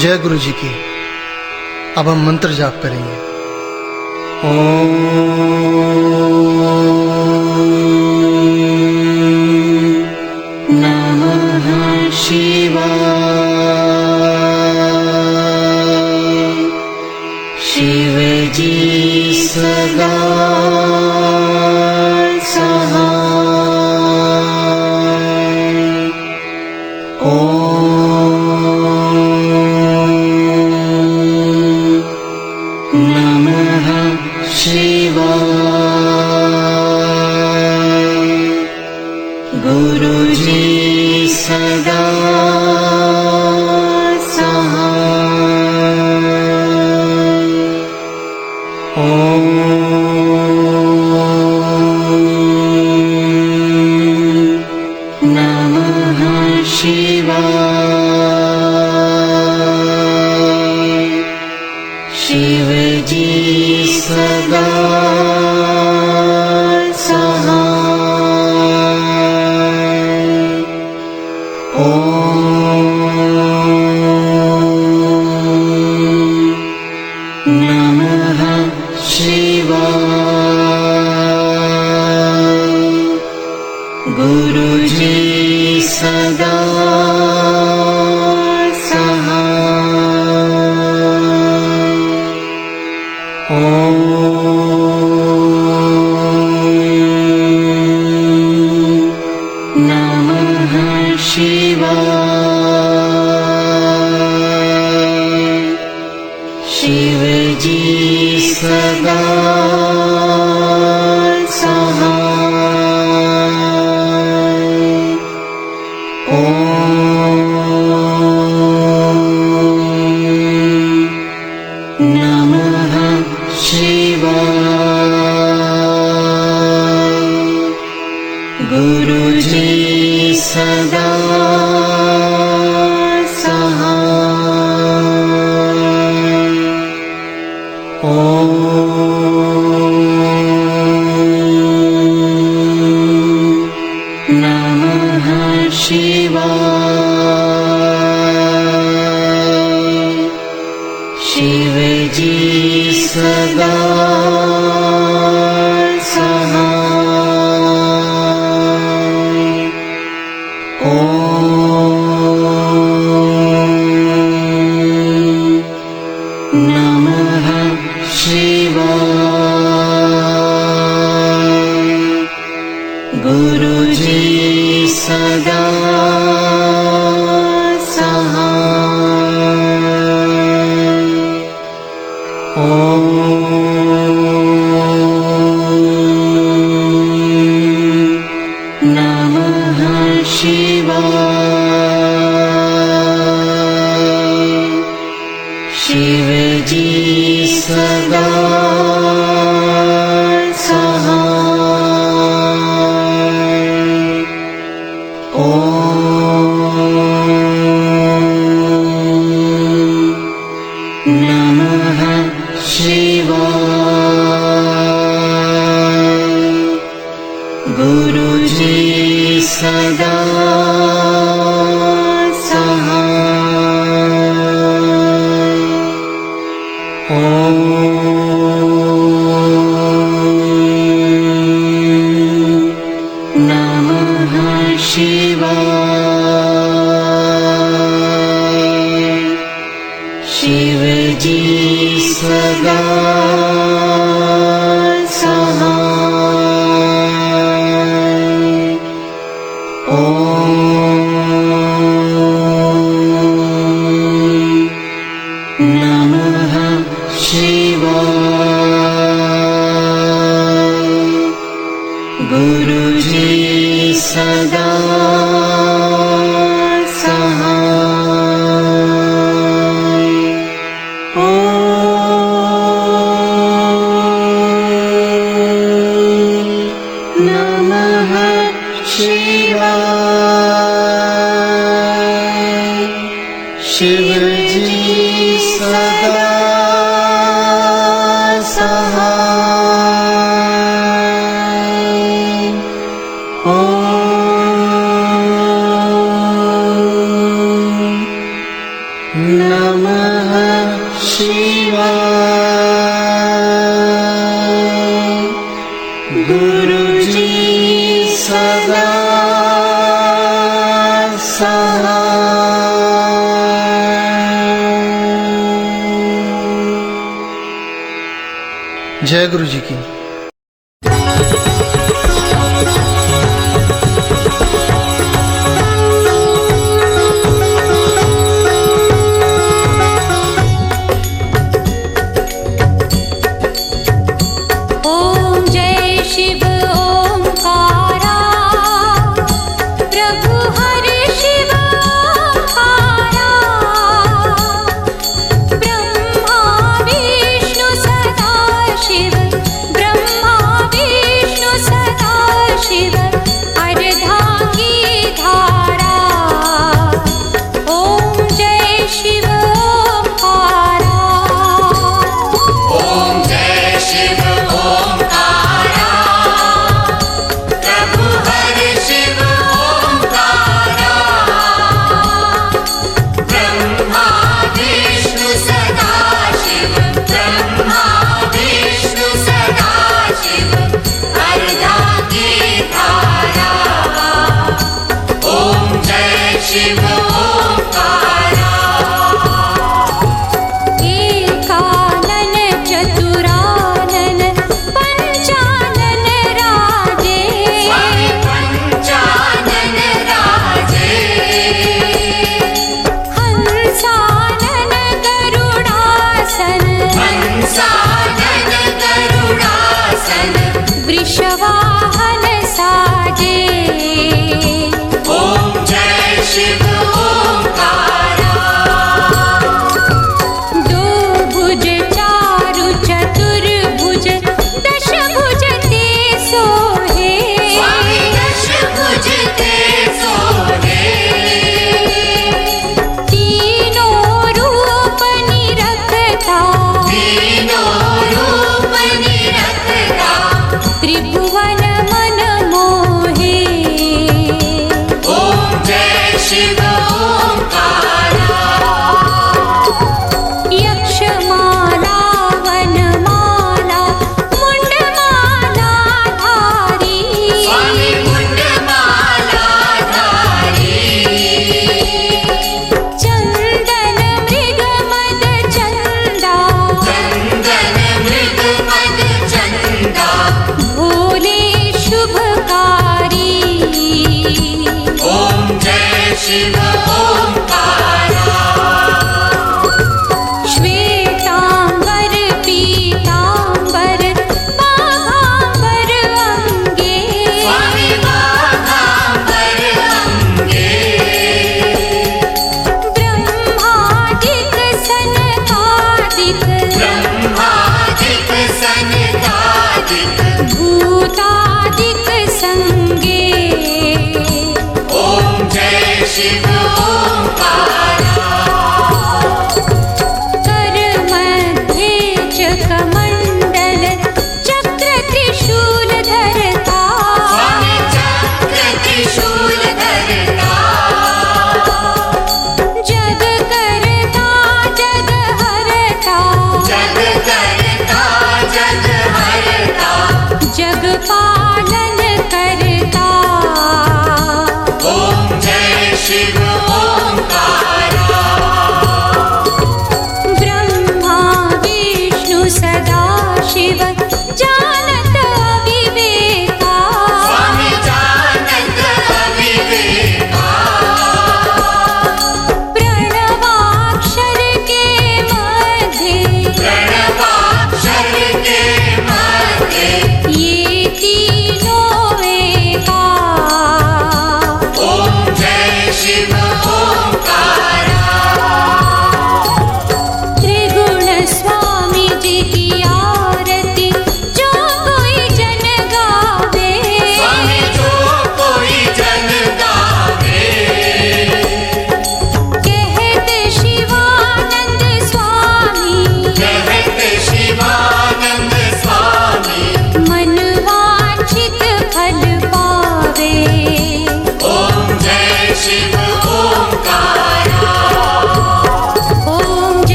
जय गुरु जी की। अब हम मंत्र जाप करेंगे। ओम नमः शिवाय। शिव जी सदा शिव जी सदा गुरु जी सदा सहाय। शिव जी सदा सहाय। ओम नमः शिवाय। गुरु जी सदा सहाय। ओम नमः शिवाय। शिव जी सदा सहाय। ओम नमः शिवाय। गुरु जी सदा सहाय। जय गुरु जी की।